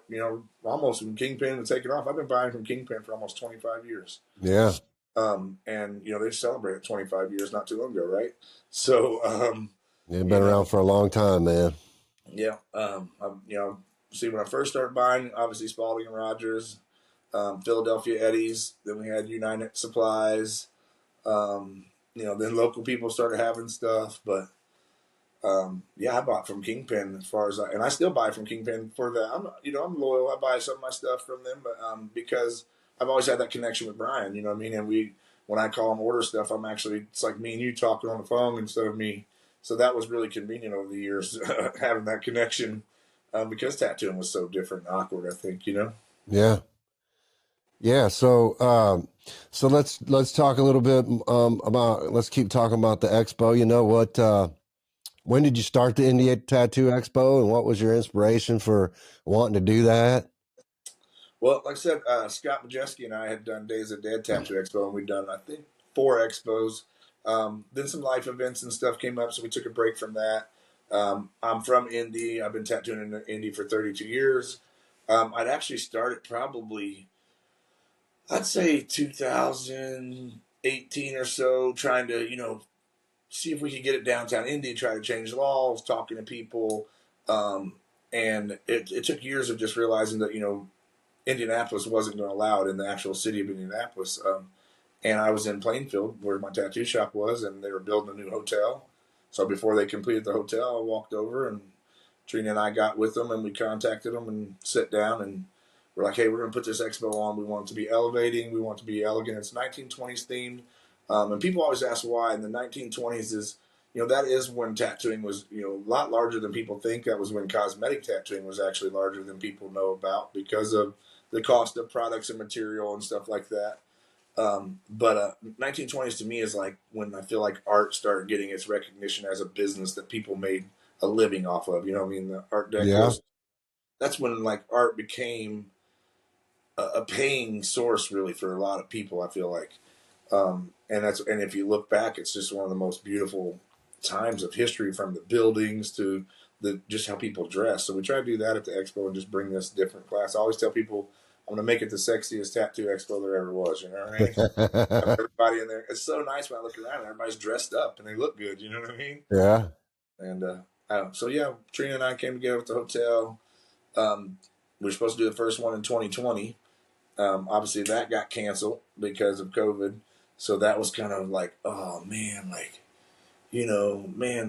Almost when Kingpin was taking off. I've been buying from Kingpin for almost 25 years. Yeah. And they celebrated 25 years not too long ago, right? So, they've been around for a long time, man. Yeah. See, when I first started buying, obviously Spalding and Rogers, Philadelphia Eddies, then we had United Supplies, then local people started having stuff, but I bought from Kingpin as far as and I still buy from Kingpin for that. I'm loyal. I buy some of my stuff from them, but because I've always had that connection with Brian, you know what I mean? And when I call him order stuff, it's like me and you talking on the phone instead of me. So that was really convenient over the years, having that connection, because tattooing was so different and awkward, I think, Yeah. Yeah. So, so let's talk a little bit, let's keep talking about the expo. When did you start the Indy Tattoo Expo, and what was your inspiration for wanting to do that? Well, like I said, Scott Majeski and I had done Days of Dead Tattoo Expo, and we'd done, I think, 4 expos. Then some life events and stuff came up, so we took a break from that. I'm from Indy. I've been tattooing in Indy for 32 years. I'd actually started probably, I'd say 2018 or so, trying to, see if we could get it downtown Indy, try to change laws, talking to people. And it took years of just realizing that, Indianapolis wasn't going to allow it in the actual city of Indianapolis. And I was in Plainfield where my tattoo shop was, and they were building a new hotel. So before they completed the hotel, I walked over, and Trina and I got with them, and we contacted them and sat down, and we're like, hey, we're going to put this expo on. We want it to be elevating. We want it to be elegant. It's 1920s themed. And people always ask why. And the 1920s is, that is when tattooing was, a lot larger than people think. That was when cosmetic tattooing was actually larger than people know about because of the cost of products and material and stuff like that. But 1920s to me is like when I feel like art started getting its recognition as a business that people made a living off of. You know what I mean? The Art Deco. Yeah. That's when like art became a paying source really for a lot of people. I feel like, and if you look back, it's just one of the most beautiful times of history, from the buildings to just how people dress. So we try to do that at the expo and just bring this different class. I always tell people I'm going to make it the sexiest tattoo expo there ever was. You know what I mean? Everybody in there. It's so nice when I look around and everybody's dressed up and they look good. You know what I mean? Yeah. And so yeah, Trina and I came together at the hotel. We were supposed to do the first one in 2020. Obviously that got canceled because of COVID. So that was kind of like, oh man, like,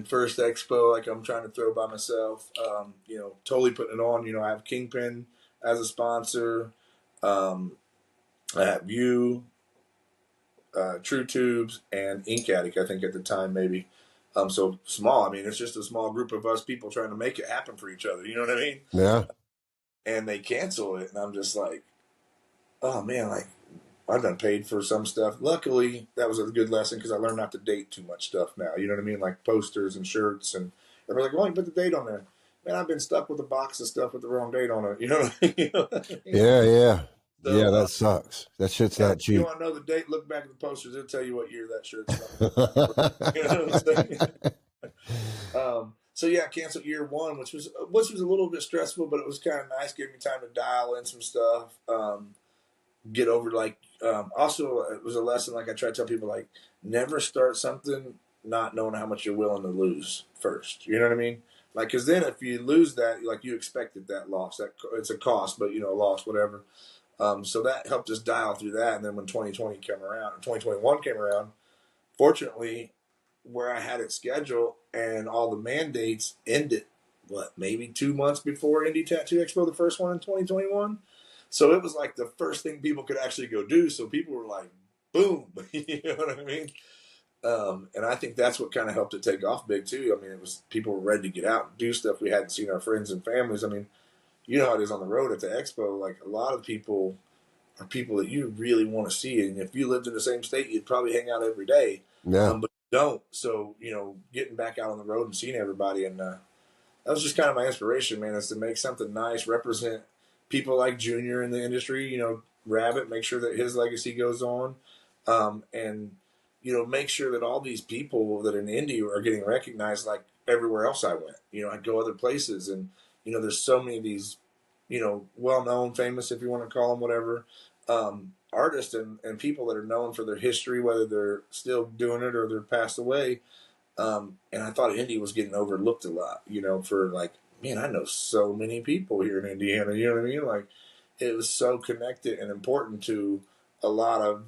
first expo, like I'm trying to throw by myself, totally putting it on. I have Kingpin as a sponsor. I have you, True Tubes, and Ink Addict, I think at the time maybe. So small. I mean, it's just a small group of us people trying to make it happen for each other. You know what I mean? Yeah. And they cancel it, and I'm just like, oh man, like I've done paid for some stuff. Luckily, that was a good lesson because I learned not to date too much stuff now. You know what I mean? Like posters and shirts, and everybody's like, "Why don't you put the date on there?" Man, I've been stuck with a box of stuff with the wrong date on it. You know what I mean? Yeah, yeah. So, yeah, that sucks. That shit's not cheap. You want to know the date? Look back at the posters. It'll tell you what year that shirt's from. You know what I'm saying? So yeah, canceled year one, which was a little bit stressful, but it was kind of nice, gave me time to dial in some stuff. Get over also it was a lesson, like I try to tell people, like never start something not knowing how much you're willing to lose first. You know what I mean? Like, because then if you lose that, like you expected that loss, that it's a cost, but loss, whatever. So that helped us dial through that. And then when 2021 came around, fortunately, where I had it scheduled and all the mandates ended, maybe 2 months before Indy Tattoo Expo, the first one in 2021. So it was like the first thing people could actually go do. So people were like boom. You know what I mean? And I think that's what kind of helped it take off big too. I mean, it was people were ready to get out and do stuff. We hadn't seen our friends and families. I mean, you know how it is on the road at the expo. Like a lot of people are people that you really want to see, and if you lived in the same state, you'd probably hang out every day. Yeah. But you don't. So getting back out on the road and seeing everybody, and that was just kind of my inspiration, man. Is to make something nice, represent people like Junior in the industry. Rabbit, make sure that his legacy goes on, and make sure that all these people that in Indy are getting recognized like everywhere else I went. I go other places, and there's so many of these, well-known, famous, if you want to call them whatever, artists and people that are known for their history, whether they're still doing it or they're passed away. And I thought Indy was getting overlooked a lot, for like, man, I know so many people here in Indiana, you know what I mean? Like, it was so connected and important to a lot of,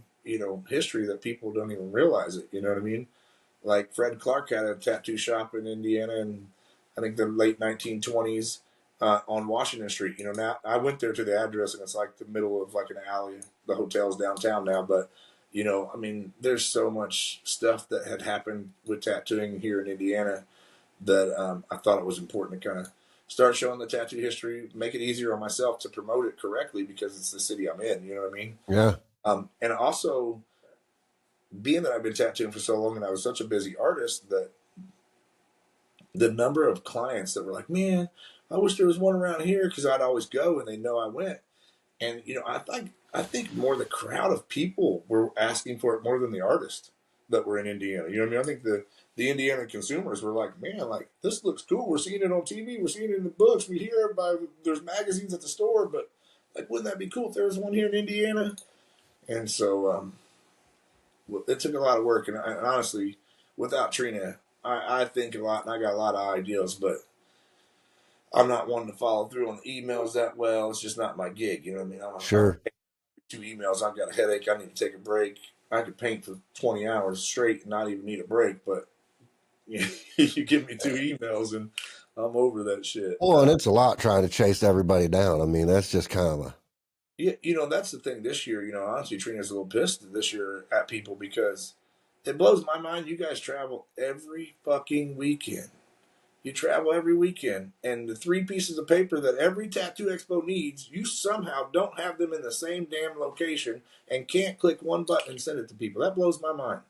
history that people don't even realize it, you know what I mean? Like, Fred Clark had a tattoo shop in Indiana in, I think, the late 1920s on Washington Street. Now I went there to the address, and it's like the middle of like an alley. The hotel's downtown now, but I mean, there's so much stuff that had happened with tattooing here in Indiana that I thought it was important to kind of start showing the tattoo history, make it easier on myself to promote it correctly because it's the city I'm in. You know what I mean? Yeah. And also, being that I've been tattooing for so long and I was such a busy artist, that the number of clients that were like, man, I wish there was one around here, because I'd always go and they know I went. And I think more the crowd of people were asking for it more than the artists that were in Indiana. You know what I mean? I think the Indiana consumers were like, man, like, this looks cool. We're seeing it on TV. We're seeing it in the books. We hear everybody. There's magazines at the store, but like, wouldn't that be cool if there was one here in Indiana? And so it took a lot of work. And honestly, without Trina, I think a lot, and I got a lot of ideas, but I'm not wanting to follow through on the emails that well. It's just not my gig. You know what I mean? Sure. 2 emails. I've got a headache. I need to take a break. I could paint for 20 hours straight and not even need a break. But you give me 2 emails and I'm over that shit. Well, and it's a lot trying to chase everybody down. I mean, that's just kind of Yeah, that's the thing this year. Honestly, Trina's a little pissed this year at people because it blows my mind. You guys travel every fucking weekend. You travel every weekend, and the 3 pieces of paper that every tattoo expo needs, you somehow don't have them in the same damn location and can't click one button and send it to people. That blows my mind.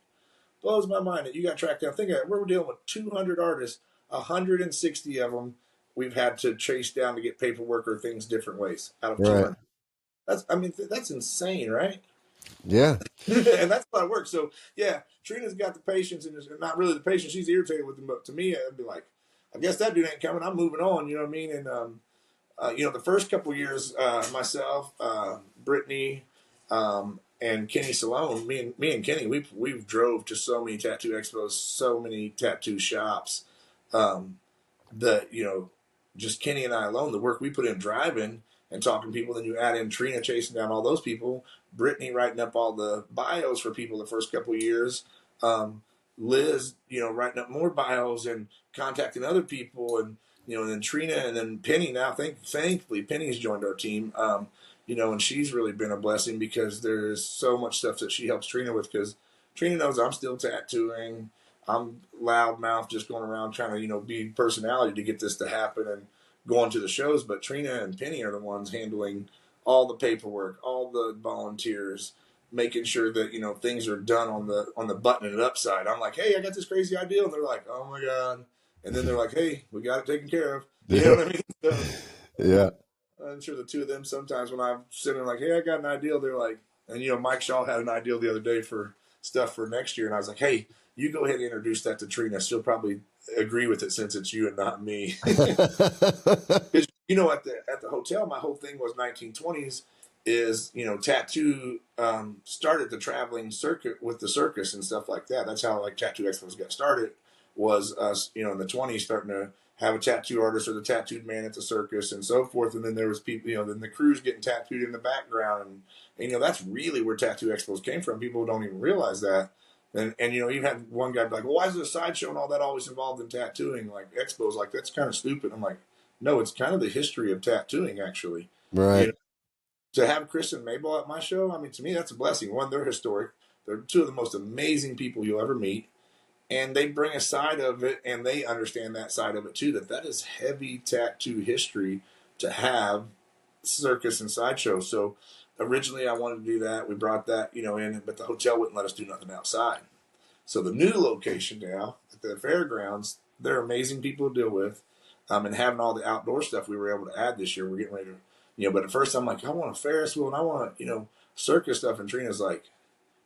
Blows my mind that you got to track down. Think of it. We're dealing with 200 artists, 160 of them we've had to chase down to get paperwork or things different ways out of right. 200. That's insane, right? Yeah. And that's a lot of work. So yeah, Trina's got the patience, and not really the patience. She's irritated with them, but to me, I'd be like, I guess that dude ain't coming. I'm moving on. You know what I mean? And the first couple of years, myself, Brittany, and Kenny Salone, me and Kenny, we've drove to so many tattoo expos, so many tattoo shops, that just Kenny and I alone, the work we put in driving and talking to people. Then you add in Trina chasing down all those people, Brittany writing up all the bios for people the first couple of years, Liz, writing up more bios and contacting other people, and and then Trina, and then Penny. Now, thankfully, Penny's joined our team. And she's really been a blessing because there's so much stuff that she helps Trina with. Because Trina knows I'm still tattooing. I'm loudmouth, just going around trying to be personality to get this to happen and going to the shows. But Trina and Penny are the ones handling all the paperwork, all the volunteers, making sure that things are done on the button and up side. I'm like, hey, I got this crazy idea, and they're like, oh my god, and then they're like, hey, we got it taken care of. You know what I mean? So, Yeah. I'm sure the two of them sometimes when I'm sitting like, hey, I got an idea, they're like, and Mike Shaw had an idea the other day for stuff for next year, and I was like, hey, you go ahead and introduce that to Trina. She'll probably agree with it since it's you and not me. Because at the hotel, my whole thing was 1920s. Is tattoo started the traveling circuit with the circus and stuff like that. That's how like tattoo expos got started. Was us in the 20s starting to have a tattoo artist or the tattooed man at the circus and so forth. And then there was people, then the crews getting tattooed in the background, and that's really where tattoo expos came from. People don't even realize that. And you had one guy be like, well, why is the sideshow and all that always involved in tattooing? Like expos, like that's kind of stupid. I'm like, no, it's kind of the history of tattooing actually. Right. To have Chris and Mabel at my show, I mean, to me, that's a blessing. One, they're historic. They're two of the most amazing people you'll ever meet, and they bring a side of it, and they understand that side of it too. That is heavy tattoo history to have circus and sideshow. So originally, I wanted to do that. We brought that, in, but the hotel wouldn't let us do nothing outside. So the new location now at the fairgrounds, they're amazing people to deal with, and having all the outdoor stuff we were able to add this year. We're getting ready to, But at first, I'm like, I want a Ferris wheel and I want, circus stuff. And Trina's like,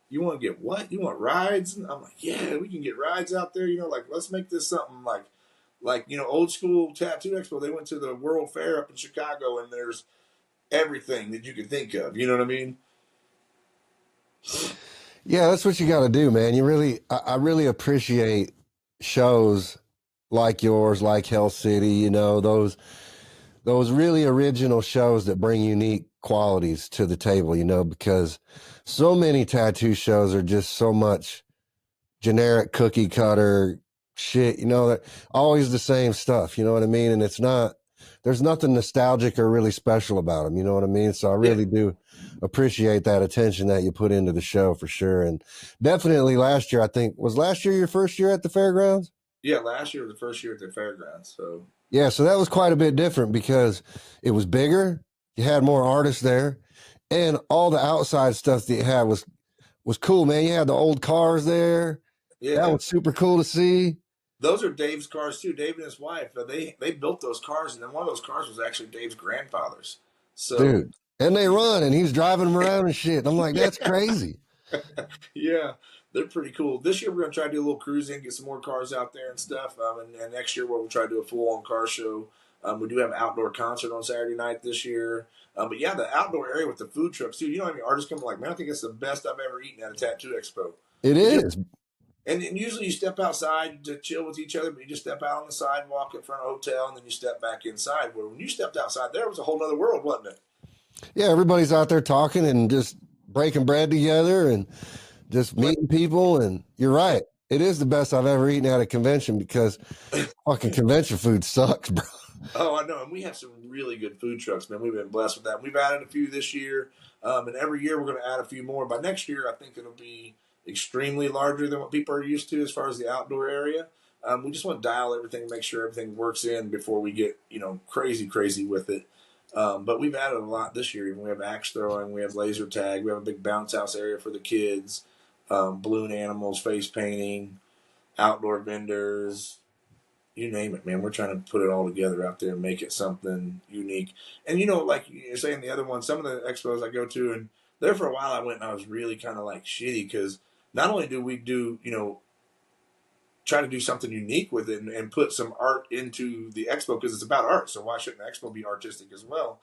you want to get what? You want rides? And I'm like, yeah, we can get rides out there. Like let's make this something like old school tattoo expo. They went to the World Fair up in Chicago, and there's everything that you can think of. You know what I mean? Yeah, that's what you got to do, man. I really appreciate shows like yours, like Hell City. Those really original shows that bring unique qualities to the table. Because so many tattoo shows are just so much generic cookie cutter shit. That always the same stuff. You know what I mean? And there's nothing nostalgic or really special about them. You know what I mean? So I really do appreciate that attention that you put into the show for sure. And definitely last year, I think, was last year your first year at the fairgrounds? Yeah, last year was the first year at the fairgrounds. So yeah, so that was quite a bit different because it was bigger. You had more artists there, and all the outside stuff that you had was cool, man. You had the old cars there. Yeah, that was super cool to see. Those are Dave's cars too. Dave and his wife, they built those cars, and then one of those cars was actually Dave's grandfather's. So, dude, and they run, and he's driving them around and shit. I'm like, that's crazy. Yeah, they're pretty cool. This year we're gonna try to do a little cruising, get some more cars out there and stuff. And next year we'll try to do a full-on car show. We do have an outdoor concert on Saturday night this year. But yeah, the outdoor area with the food trucks too. How many artists come like, man, I think it's the best I've ever eaten at a tattoo expo. It is. And usually you step outside to chill with each other, but you just step out on the sidewalk in front of a hotel, and then you step back inside. Where when you stepped outside, there was a whole other world, wasn't it? Yeah, everybody's out there talking and just breaking bread together and just meeting people. And you're right. It is the best I've ever eaten at a convention because fucking convention food sucks, bro. Oh, I know. And we have some really good food trucks, man. We've been blessed with that. We've added a few this year. And every year we're going to add a few more. By next year, I think it'll be extremely larger than what people are used to as far as the outdoor area. We just want to dial everything, make sure everything works in before we get, crazy with it. But we've added a lot this year. Even we have axe throwing, we have laser tag, we have a big bounce house area for the kids, balloon animals, face painting, outdoor vendors, you name it, man. We're trying to put it all together out there and make it something unique. And like you're saying, the other one, some of the expos I go to, and there for a while I went and I was really kind of like shitty because not only do we do, try to do something unique with it and put some art into the expo because it's about art. So why shouldn't the expo be artistic as well?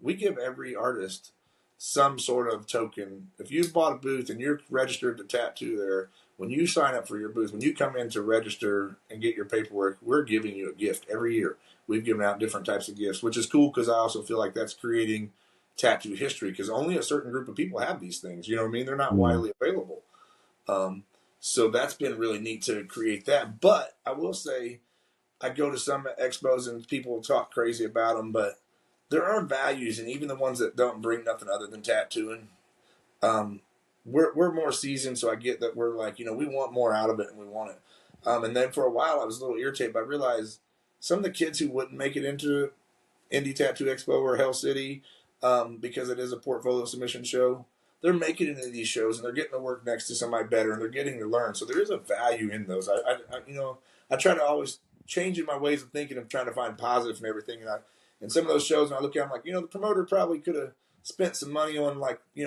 We give every artist some sort of token. If you bought a booth and you're registered to tattoo there, when you sign up for your booth, when you come in to register and get your paperwork, we're giving you a gift every year. We've given out different types of gifts, which is cool because I also feel like that's creating tattoo history because only a certain group of people have these things. You know what I mean? They're not widely available. So that's been really neat to create that. But I will say, I go to some expos and people talk crazy about them, but there are values, and even the ones that don't bring nothing other than tattooing, we're more seasoned, so I get that we're like, we want more out of it and we want it. And then for a while I was a little irritated, but I realized some of the kids who wouldn't make it into Indy Tattoo Expo or Hell City, because it is a portfolio submission show, they're making it into these shows and they're getting to work next to somebody better and they're getting to learn. So there is a value in those. I try to always change in my ways of thinking of trying to find positive and everything. And some of those shows, when I look at them, like, the promoter probably could have spent some money on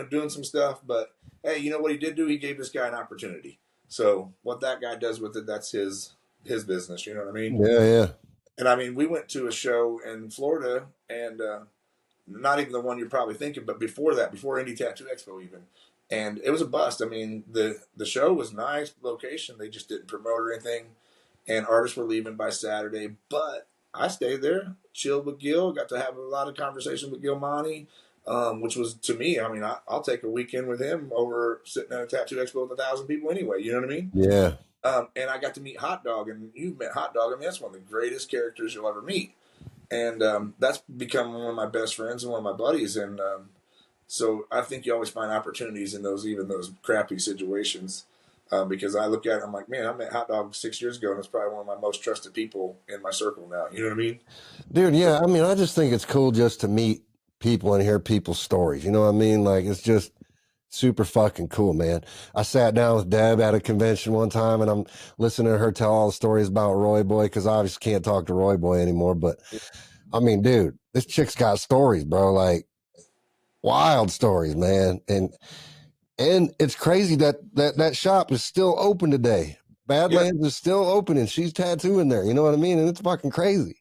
doing some stuff, but hey, you know what he did do? He gave this guy an opportunity. So what that guy does with it, that's his business. You know what I mean? Yeah, yeah. And we went to a show in Florida, and not even the one you're probably thinking, but before that, before Indy Tattoo Expo even. And it was a bust. I mean, the show was nice, location. They just didn't promote or anything. And artists were leaving by Saturday. But I stayed there, chilled with Gil, got to have a lot of conversation with Gil Monty, which was, to me, I mean, I'll take a weekend with him over sitting at a tattoo expo with 1,000 people anyway. You know what I mean? Yeah. And I got to meet Hot Dog, and you've met Hot Dog. I mean, that's one of the greatest characters you'll ever meet. And that's become one of my best friends and one of my buddies. And So I think you always find opportunities in those, even those crappy situations. Because I look at it, I'm like, man, I met Hot Dog 6 years ago, and it's probably one of my most trusted people in my circle now. You know what I mean? Dude, So, yeah, I mean, I just think it's cool just to meet people and hear people's stories. You know what I mean? Like, it's just super fucking cool, man. I sat down with Deb at a convention one time, and I'm listening to her tell all the stories about Roy Boy, because I obviously can't talk to Roy Boy anymore. But I mean, dude, this chick's got stories, bro. Like, wild stories, man. And it's crazy that shop is still open today. yeah, Badlands is still open, and she's tattooing there. You know what I mean? And it's fucking crazy.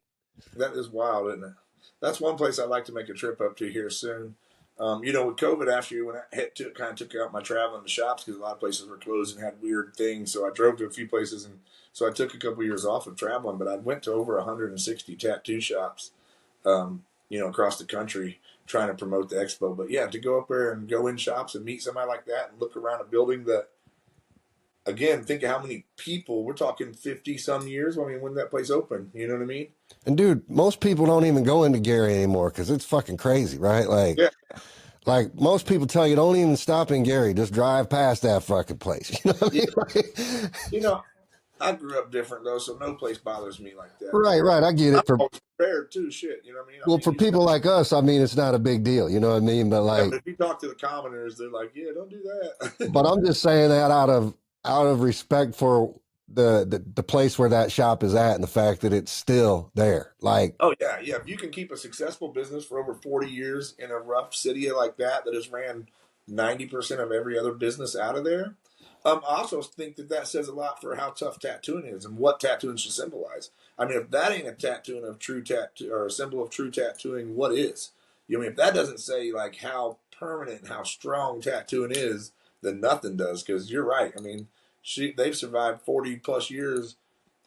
that is wild, isn't it? That's one place I'd like to make a trip up to here soon. With COVID, after when I kind of took out my traveling to shops because a lot of places were closed and had weird things. So I drove to a few places, and so I took a couple years off of traveling. But I went to over 160 tattoo shops, across the country trying to promote the expo. But yeah, to go up there and go in shops and meet somebody like that and look around a building that, again, think of how many people we're talking 50 some years. I mean, when that place opened, you know what I mean? And dude, most people don't even go into Gary anymore because it's fucking crazy, right? Yeah. Like most people tell you, don't even stop in Gary, just drive past that fucking place. You know what I Yeah. mean? You know, I grew up different though, so no place bothers me like that. Right. I get I'm it. For always prepared too. Shit, you know what I mean? well, for people like us, I mean, it's not a big deal. You know what I mean? But yeah, like, but if you talk to the commoners, they're like, "Yeah, don't do that." but I'm just saying that out of respect for the place where that shop is at and the fact that it's still there. Like, Oh yeah, yeah. If you can keep a successful business for over 40 years in a rough city like that has ran 90% of every other business out of there, I also think that says a lot for how tough tattooing is and what tattooing should symbolize. I mean, if that ain't a tattooing of true tattoo or a symbol of true tattooing, what is? You know, I mean, if that doesn't say like how permanent and how strong tattooing is, then nothing does. Because you're right. I mean, they've survived 40 plus years.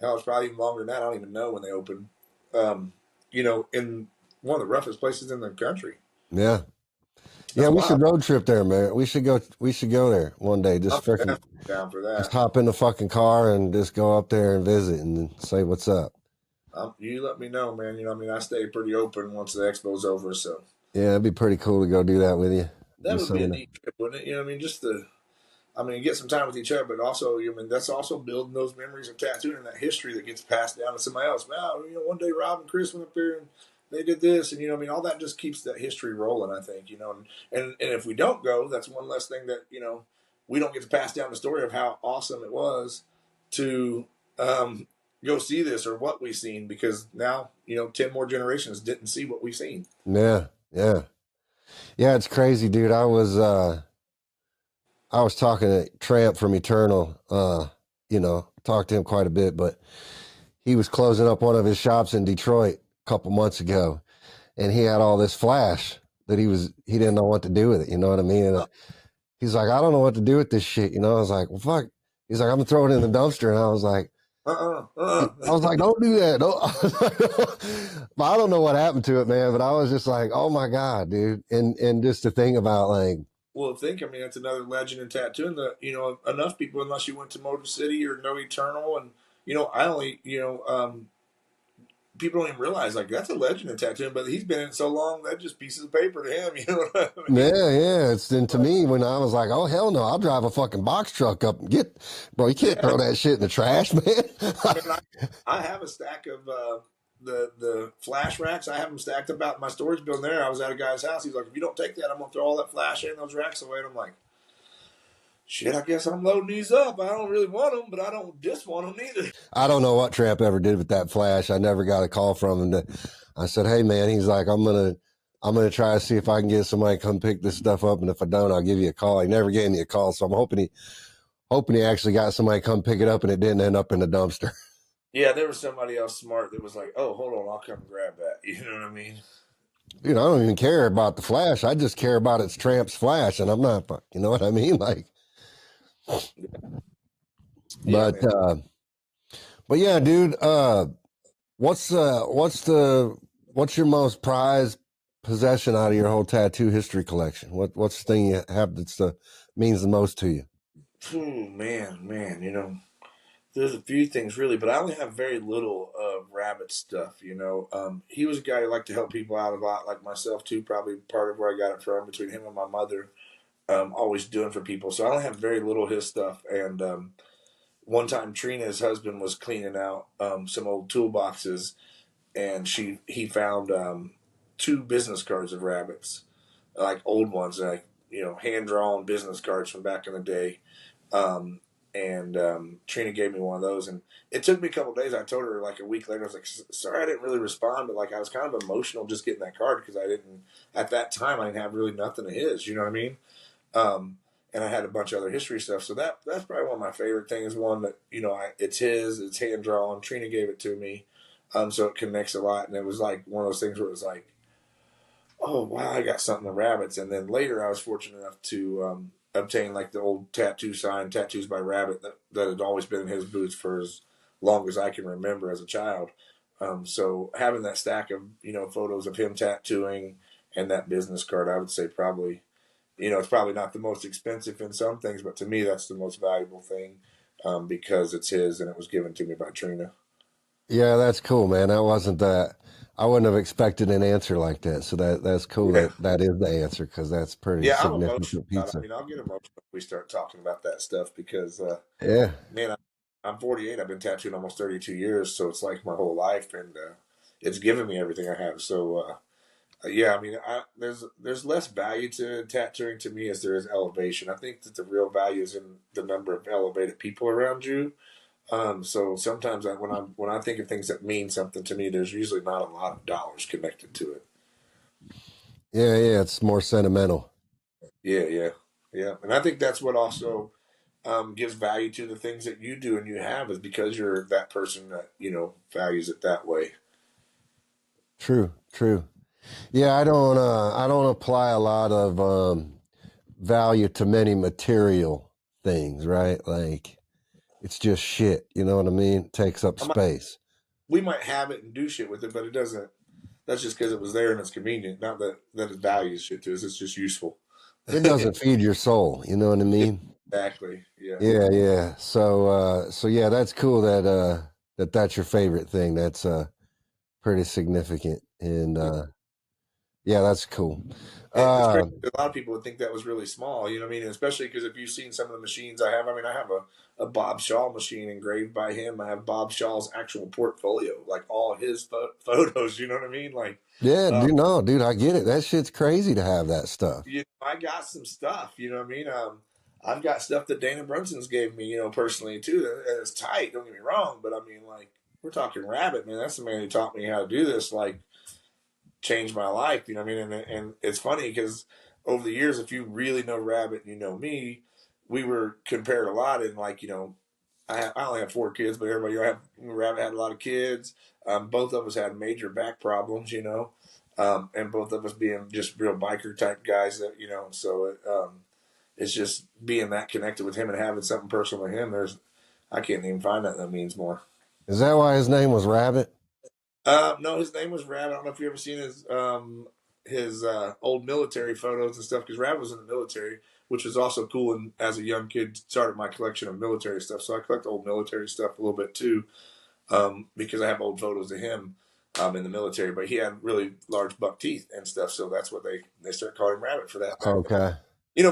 Hell, it's probably even longer than that. I don't even know when they opened. Um, in one of the roughest places in the country. yeah. Yeah, That's we should wild. road trip there, man. We should go. We should go there one day. I'm Just freaking, definitely down for just that. hop in the fucking car and just go up there and visit and say what's up. You let me know, man. I stay pretty open once the expo's over, so Yeah, it'd be pretty cool to go do that with you. that Do would be some a of the, neat trip, wouldn't it? Get some time with each other, but also, that's also building those memories of tattooing and that history that gets passed down to somebody else. Wow, one day Rob and Chris went up there and they did this, and all that just keeps that history rolling. I think, and if we don't go, that's one less thing that we don't get to pass down the story of how awesome it was to go see this or what we've seen because now 10 more generations didn't see what we've seen. yeah. It's crazy, dude. I was talking to Tramp from Eternal. Talked to him quite a bit, but he was closing up one of his shops in Detroit a couple months ago, and he had all this flash that he didn't know what to do with it. You know what I mean? And he's like, I don't know what to do with this shit. I was like, well, fuck. He's like, I'm gonna throw it in the dumpster, and I was like, don't do that. But I don't know what happened to it, man. But I was just like, oh my god, dude. And just to think about like, Well, that's another legend in tattooing that, enough people, unless you went to Motor City or know Eternal. And, I only, people don't even realize, like, that's a legend in tattooing, but he's been in it so long, that's just pieces of paper to him. You know what I mean? yeah. It's then to me when I was like, oh hell no, I'll drive a fucking box truck up and bro. You can't Yeah. throw that shit in the trash, man. I have a stack of the flash racks. I have them stacked up out in my storage building there. I was at a guy's house. He's like, if you don't take that, I'm going to throw all that flash in those racks away. And I'm like, shit, I guess I'm loading these up. I don't really want them, but I don't just want them either. I don't know what Tramp ever did with that flash. I never got a call from him. I said, hey man, he's like, I'm gonna try to see if I can get somebody to come pick this stuff up, and if I don't, I'll give you a call. He never gave me a call, so I'm hoping he actually got somebody to come pick it up, and it didn't end up in the dumpster. Yeah, there was somebody else smart that was like, oh, hold on, I'll come grab that. You know what I mean? Dude, I don't even care about the flash. I just care about its Tramp's flash, and I'm not, you know what I mean? Like, Yeah, but, man. but yeah, dude, what's your most prized possession out of your whole tattoo history collection? What's the thing you have that's means the most to you? Man. There's a few things really, but I only have very little of rabbit stuff. He was a guy who liked to help people out a lot, like myself too. Probably part of where I got it from between him and my mother. Always doing for people, so I only have very little of his stuff. And one time, Trina's husband was cleaning out some old toolboxes, and he found two business cards of rabbits, like old ones, like hand drawn business cards from back in the day. Um, and Trina gave me one of those, and it took me a couple of days. I told her like a week later, I was like, "Sorry, I didn't really respond," but like I was kind of emotional just getting that card because I didn't at that time I didn't have really nothing of his. You know what I mean? Um, and I had a bunch of other history stuff. So that's probably one of my favorite things. One that it's his, it's hand drawn. Trina gave it to me, so it connects a lot. And it was like one of those things where it was like, oh wow, I got something of rabbits. And then later, I was fortunate enough to obtain like the old tattoo sign, Tattoos by Rabbit, that had always been in his boots for as long as I can remember as a child. So having that stack of photos of him tattooing and that business card, I would say probably it's probably not the most expensive in some things, but to me, that's the most valuable thing because it's his and it was given to me by Trina. Yeah, that's cool, man. That wasn't that. I wouldn't have expected an answer like that. So that's cool Yeah. that is the answer because that's pretty Yeah, I'm emotional significant about it. I pizza. mean, I'll get emotional if we start talking about that stuff because, Yeah. man, I'm 48. I've been tattooing almost 32 years. So it's like my whole life and it's given me everything I have. So, yeah, I mean, there's less value to tattooing to me as there is elevation. I think that the real value is in the number of elevated people around you. So sometimes when I think of things that mean something to me, there's usually not a lot of dollars connected to it. Yeah, yeah. It's more sentimental. Yeah, yeah, yeah. And I think that's what also gives value to the things that you do and you have is because you're that person that values it that way. True, true. Yeah, I don't apply a lot of value to many material things, right? Like it's just shit, you know what I mean? It takes up I might, space. we might have it and do shit with it, but it doesn't. That's just because it was there and it's convenient. Not that it values shit to us. It's just useful. It doesn't feed your soul, you know what I mean? Exactly. Yeah. Yeah, yeah. So yeah, that's cool that's your favorite thing. That's pretty significant. And yeah, that's cool. It's crazy. Uh A lot of people would think that was really small. You know what I mean? Especially because if you've seen some of the machines I have, I mean, I have a Bob Shaw machine engraved by him. I have Bob Shaw's actual portfolio, like all his photos. You know what I mean? Like, yeah, uh, dude, I get it. That shit's crazy to have that stuff. I got some stuff. You know what I mean? I've got stuff that Dana Brunson's gave me, personally too. And it's tight. Don't get me wrong, but I mean, like, we're talking Rabbit, man. That's the man who taught me how to do this. Like, changed my life. You know what I mean? And it's funny because over the years, if you really know Rabbit and you know me, we were compared a lot. And like I only have four kids, but everybody Rabbit had a lot of kids. Both of us had major back problems, and both of us being just real biker type guys that So it's just being that connected with him and having something personal with him. I can't even find that means more. Is that why his name was Rabbit? No, his name was Rabbit. I don't know if you ever seen his old military photos and stuff because Rabbit was in the military, which was also cool. And as a young kid, started my collection of military stuff. So I collect old military stuff a little bit too, because I have old photos of him in the military. But he had really large buck teeth and stuff, so that's what they started calling him Rabbit for that back then. Okay.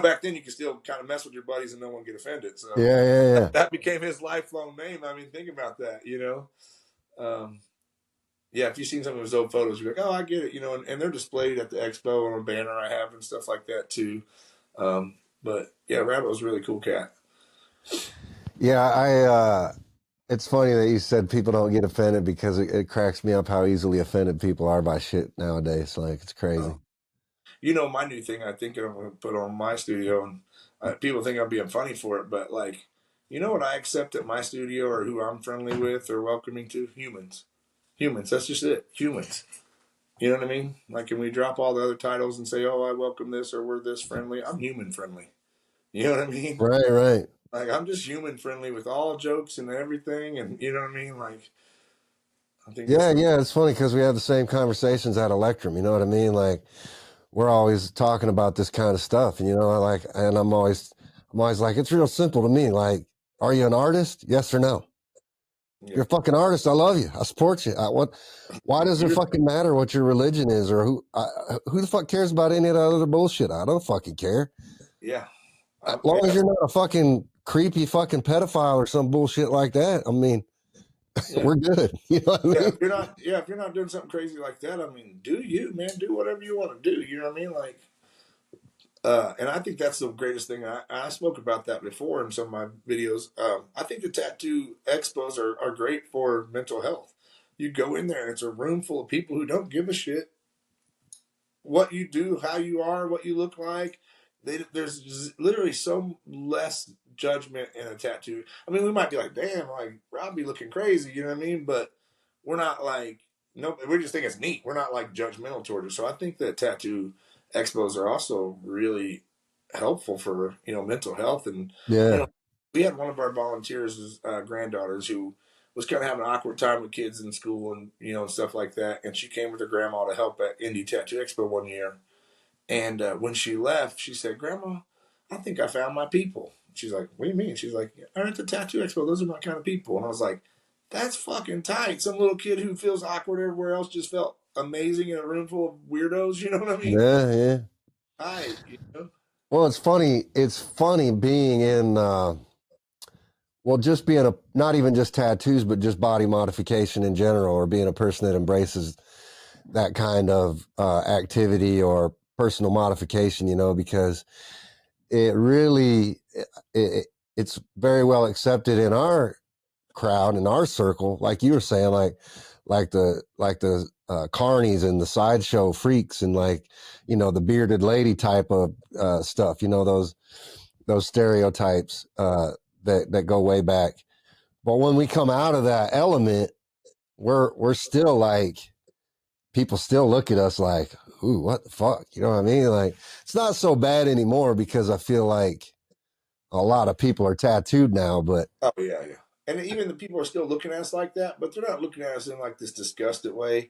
Back then you could still kind of mess with your buddies and no one get offended. So Yeah, yeah, yeah. that became his lifelong name. I mean, think about that. Um, yeah, if you've seen some of his old photos, you're like, oh, I get it, and they're displayed at the expo on a banner I have and stuff like that too. But yeah, Rabbit was a really cool cat. Yeah, it's funny that you said people don't get offended because it cracks me up how easily offended people are by shit nowadays. Like it's crazy. My new thing I think I'm going to put on my studio, and people think I'm being funny for it, but like, what I accept at my studio or who I'm friendly with or welcoming to? Humans. Humans. That's just it. Humans. You know what I mean? Like, can we drop all the other titles and say, oh, I welcome this or we're this friendly? I'm human friendly. You know what I mean? Right, right. Like, I'm just human friendly with all jokes and everything. And you know what I mean? Like, I think that's Yeah, yeah. It's funny because we have the same conversations at Electrum. You know what I mean? Like we're always talking about this kind of stuff, and and I'm always like, it's real simple to me. Like, are you an artist? Yes or no? Yeah. You're a fucking artist. I love you. I support you. Why does it fucking matter what your religion is or who the fuck cares about any of that other bullshit? I don't fucking care. Yeah. As long as Yeah. you're not a fucking creepy fucking pedophile or some bullshit like that, I mean, Yeah. we're good. You know what I Yeah. mean? If you're not doing something crazy like that, I mean, do you, man, do whatever you want to do. You know what I mean? Like, and I think that's the greatest thing. I spoke about that before in some of my videos. I think the tattoo expos are great for mental health. You go in there and it's a room full of people who don't give a shit what you do, how you are, what you look like. There's literally so less judgment in a tattoo. I mean, we might be like, damn, like Rob be looking crazy, you know what I mean? But we're not like, no, we just think it's neat. We're not like judgmental towards it. So I think that tattoo expos are also really helpful for, mental health. And, Yeah. we had one of our volunteers' granddaughters who was kind of having an awkward time with kids in school and stuff like that. And she came with her grandma to help at Indy Tattoo Expo one year. And when she left, she said, "Grandma, I think I found my people." She's like, "What do you mean?" She's like, "I'm at the Tattoo Expo. Those are my kind of people." And I was like, "That's fucking tight." Some little kid who feels awkward everywhere else just felt amazing in a room full of weirdos. You know what I mean? Yeah. Yeah. Tight. Well, it's funny. It's funny being in, well, just being not even just tattoos, but just body modification in general, or being a person that embraces that kind of activity or personal modification, because it really, it's very well accepted in our crowd, in our circle, like you were saying, like the carnies and the sideshow freaks and the bearded lady type of stuff, those stereotypes that go way back. But when we come out of that element, we're still like, people still look at us like, ooh, what the fuck? You know what I mean? Like, it's not so bad anymore because I feel like a lot of people are tattooed now, but Oh yeah, yeah. And even the people are still looking at us like that, but they're not looking at us in like this disgusted way.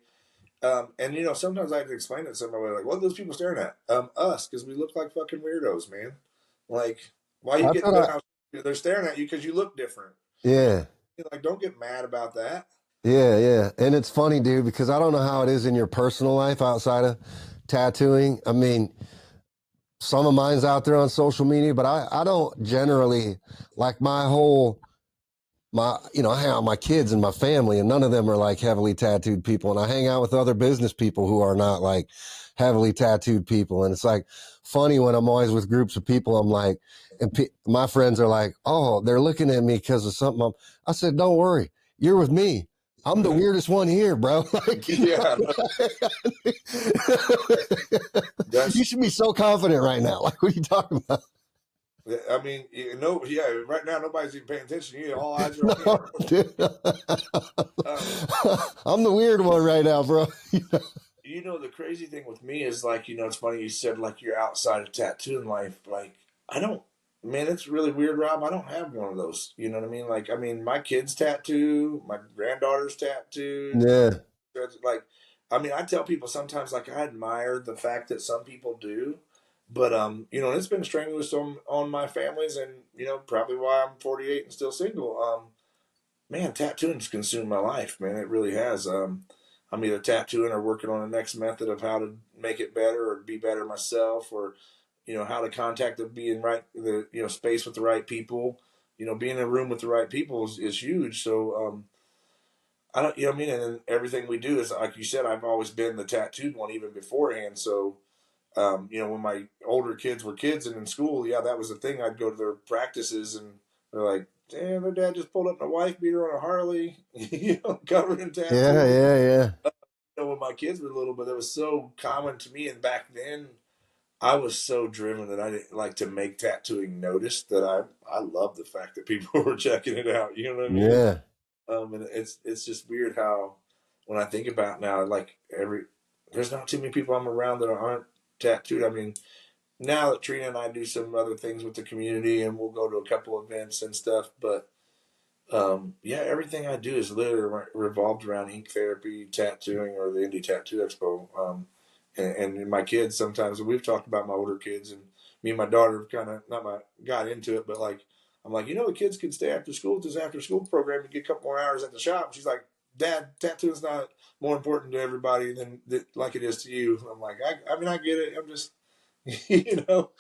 And sometimes I have to explain it to somebody like, "What are those people staring at?" Us, because we look like fucking weirdos, man. Like, why you that's getting what bent out? They're staring at you because you look different. yeah. Like, don't get mad about that. Yeah, yeah. And it's funny, dude, because I don't know how it is in your personal life outside of tattooing. I mean, some of mine's out there on social media, but I don't generally like I hang out with my kids and my family, and none of them are like heavily tattooed people. And I hang out with other business people who are not like heavily tattooed people. And it's like funny when I'm always with groups of people, I'm like, my friends are like, oh, they're looking at me because of something. I said, don't worry, you're with me. I'm the weirdest one here, bro. Like, Yeah, you that's. should be so confident right now. Like, what are you talking about? I mean, yeah. Right now, nobody's even paying attention to you. All eyes are on you. No, dude. Um, I'm the weird one right now, bro. the crazy thing with me is like, it's funny you said like you're outside of tattooing life. Like, I don't, man, it's really weird, Rob. I don't have one of those. You know what I mean? Like, I mean, my kids tattoo, my granddaughter's tattooed. Yeah. Like, I mean, I tell people sometimes like I admire the fact that some people do, but it's been strenuous on my families, and probably why I'm 48 and still single. Man, tattooing's consumed my life, man. It really has. I'm either tattooing or working on the next method of how to make it better or be better myself, or how to contact the being right the space with the right people. Being in a room with the right people is huge. So I don't, what I mean, and then everything we do is like you said. I've always been the tattooed one even beforehand. So when my older kids were kids and in school, yeah, that was the thing. I'd go to their practices and they're like, "Damn, their dad just pulled up in a wife beater on a Harley, covered in Yeah, tattoos." yeah, yeah. When my kids were little, but it was so common to me. And back then, I was so driven that I didn't like to make tattooing noticed. That I love the fact that people were checking it out. You know what I mean? Yeah. And it's just weird how when I think about now, like there's not too many people I'm around that aren't tattooed. I mean, now that Trina and I do some other things with the community, and we'll go to a couple events and stuff, but yeah, everything I do is literally revolved around ink therapy, tattooing, or the Indy Tattoo Expo. And my kids sometimes we've talked about my older kids, and me and my daughter kind of not my got into it, but like I'm like, you know, the kids can stay after school with this after school program and get a couple more hours at the shop. She's like, Dad, tattooing's not more important to everybody than like it is to you. I'm like, I mean, I get it. I'm just, you know.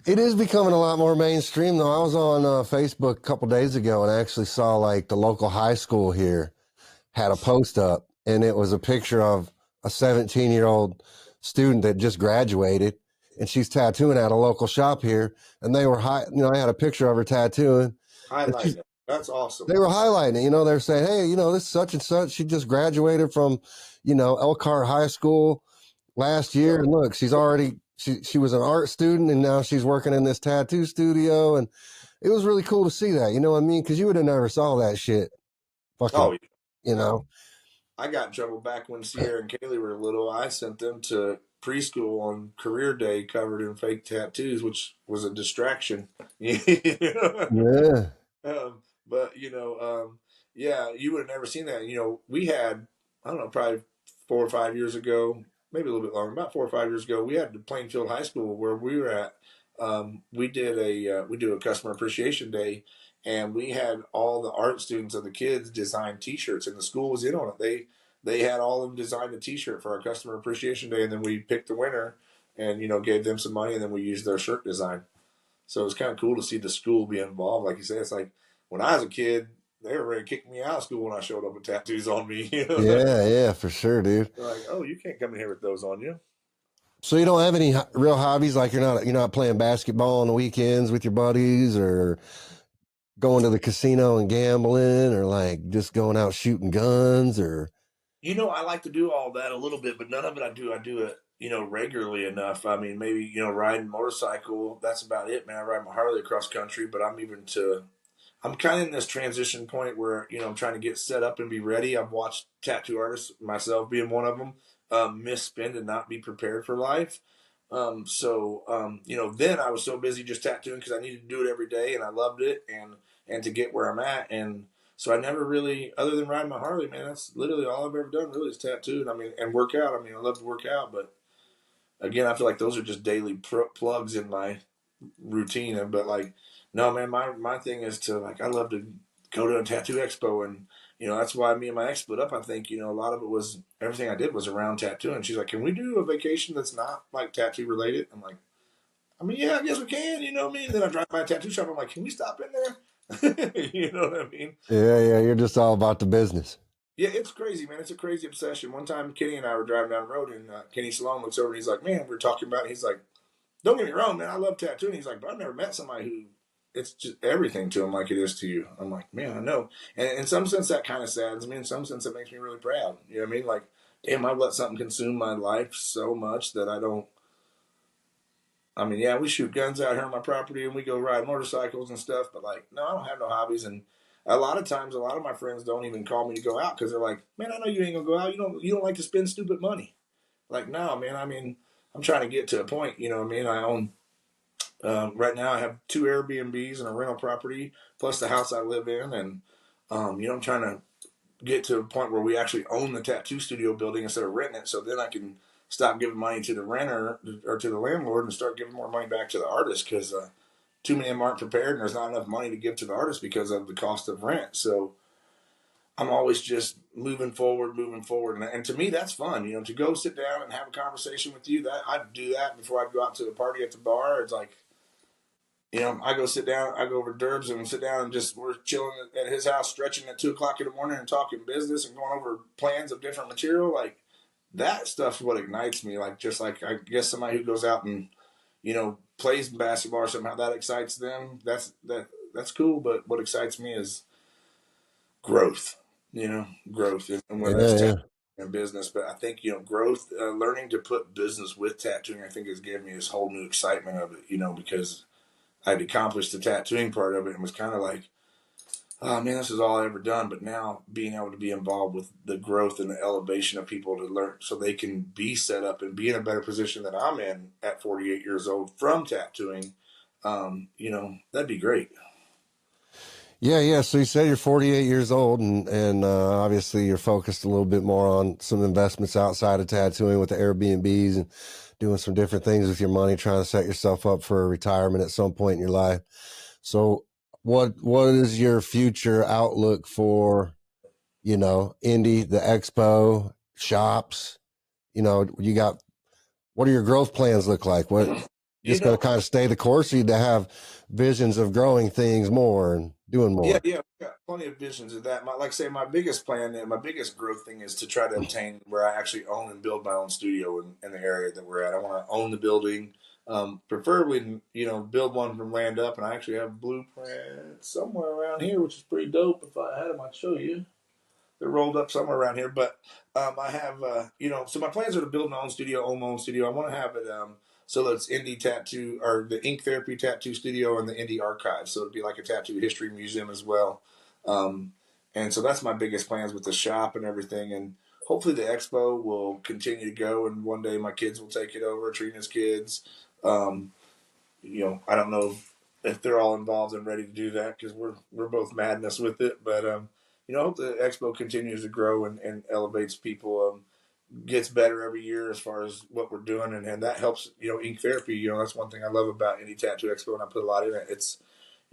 It is becoming a lot more mainstream, though. I was on Facebook a couple days ago and I actually saw like the local high school here had a post up, and it was a picture of a 17-year-old student that just graduated, and she's tattooing at a local shop here, and they were I had a picture of her tattooing. Highlighting it. That's awesome. They were highlighting it. They're saying, hey, this such and such, she just graduated from, Elkhart High School last year, and look, she's already she was an art student, and now she's working in this tattoo studio, and it was really cool to see that. You know what I mean? Because you would have never saw that shit. Fucking, I got in trouble back when Sierra and Kaylee were little. I sent them to preschool on career day covered in fake tattoos, which was a distraction. Yeah. But yeah, you would have never seen that. We had, I don't know, probably 4 or 5 years ago, maybe a little bit longer, about 4 or 5 years ago, we had the Plainfield High School where we were at. We do a customer appreciation day, and we had all the art students of the kids design T-shirts, and the school was in on it. They had all of them design a T-shirt for our customer appreciation day, and then we picked the winner, and gave them some money, and then we used their shirt design. So it was kind of cool to see the school be involved. Like you said, it's like when I was a kid, they were ready to kick me out of school when I showed up with tattoos on me. Yeah, for sure, dude. They're like, oh, you can't come in here with those on you. So you don't have any real hobbies, like you're not playing basketball on the weekends with your buddies, or going to the casino and gambling, or like just going out shooting guns, or I like to do all that a little bit, but none of it I do. I do it, regularly enough. I mean, maybe, riding motorcycle. That's about it, man. I ride my Harley across country, but I'm kind of in this transition point where, I'm trying to get set up and be ready. I've watched tattoo artists, myself being one of them, misspend and not be prepared for life. Then I was so busy just tattooing because I needed to do it every day and I loved it and to get where I'm at. And so I never really, other than riding my Harley, man, that's literally all I've ever done really is tattoo. And I mean, and work out. I mean, I love to work out, but again, I feel like those are just daily plugs in my routine. But like, no, man, my thing is to like, I love to go to a tattoo expo, and that's why me and my ex split up. I think a lot of it was everything I did was around tattooing. She's like, can we do a vacation that's not like tattoo related? I'm like, I mean, yeah, I guess we can. You know what I mean? And then I drive by a tattoo shop. I'm like, can we stop in there? You know what I mean? yeah, you're just all about the business. Yeah, it's crazy, man. It's a crazy obsession. One time, Kenny and I were driving down the road, and Kenny Salone looks over and he's like, man, we're talking about it. He's like, don't get me wrong, man, I love tattooing. He's like, but I've never met somebody who it's just everything to him like it is to you. I'm like, man, I know. And in some sense, that kind of saddens me. In some sense, it makes me really proud. You know what I mean? Like, damn, I've let something consume my life so much that I don't. I mean, yeah, we shoot guns out here on my property and we go ride motorcycles and stuff, but like, no, I don't have no hobbies. And a lot of times, a lot of my friends don't even call me to go out because they're like, man, I know you ain't gonna go out. You don't like to spend stupid money. Like, no, man. I mean, I'm trying to get to a point. You know what I mean? I own. Right now, I have 2 Airbnbs and a rental property, plus the house I live in, and I'm trying to get to a point where we actually own the tattoo studio building instead of renting it. So then I can stop giving money to the renter or to the landlord and start giving more money back to the artist because too many of them aren't prepared and there's not enough money to give to the artist because of the cost of rent. So I'm always just moving forward. And to me, that's fun, to go sit down and have a conversation with you. That I'd do that before I'd go out to a party at the bar. It's like, I go sit down, I go over to Derbs and sit down and we're chilling at his house, stretching at 2 o'clock in the morning and talking business and going over plans of different material. Like that stuff's what ignites me. Like, just like, I guess somebody who goes out and, plays basketball or somehow that excites them. That's cool. But what excites me is growth, growth and whether that's tattooing and business. But I think, growth, learning to put business with tattooing, I think has given me this whole new excitement of it, because I'd accomplished the tattooing part of it and was kind of like, oh man, this is all I ever done. But now being able to be involved with the growth and the elevation of people to learn so they can be set up and be in a better position than I'm in at 48 years old from tattooing, that'd be great. Yeah. So you said you're 48 years old, and obviously you're focused a little bit more on some investments outside of tattooing with the Airbnbs and doing some different things with your money, trying to set yourself up for a retirement at some point in your life. So what is your future outlook for, Indy, the expo, shops? You got, what do your growth plans look like? What, You just going to know, kind of stay the course, or you to have visions of growing things more and doing yeah, more? yeah, we got plenty of visions of that. Like I say, my biggest plan and my biggest growth thing is to try to obtain where I actually own and build my own studio in the area that we're at. I want to own the building, preferably, build one from land up. And I actually have blueprints somewhere around here, which is pretty dope. If I had them, I'd show you. They're rolled up somewhere around here. But I have, so my plans are to build my own studio, own my own studio. I want to have it so that it's Indy Tattoo or the Ink Therapy Tattoo Studio and the Indy Archive. So it'd be like a tattoo history museum as well. Um, and so that's my biggest plans with the shop and everything. And hopefully the expo will continue to go. And one day my kids will take it over, Trina's kids. Um, I don't know if they're all involved and ready to do that because we're both madness with it. But I hope the expo continues to grow and elevates people, gets better every year as far as what we're doing, and that helps. Ink therapy. That's one thing I love about Indy Tattoo Expo, and I put a lot in it. It's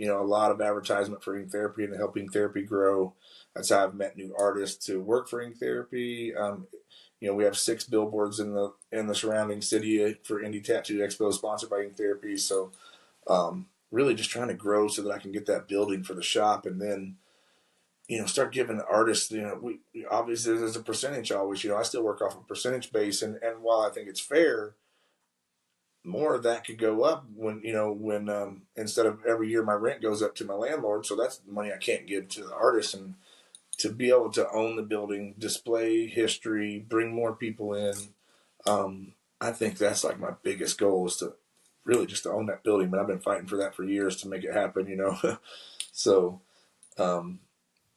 a lot of advertisement for ink therapy and helping therapy grow. That's how I've met new artists to work for ink therapy. We have 6 billboards in the surrounding city for Indy Tattoo Expo, sponsored by Ink Therapy. So really just trying to grow so that I can get that building for the shop, and then start giving artists. We obviously there's a percentage always. I still work off a percentage base, and while I think it's fair, more of that could go up when instead of every year my rent goes up to my landlord, so that's the money I can't give to the artists, and to be able to own the building, display history, bring more people in. I think that's like my biggest goal is to really just to own that building. But I've been fighting for that for years to make it happen. So um,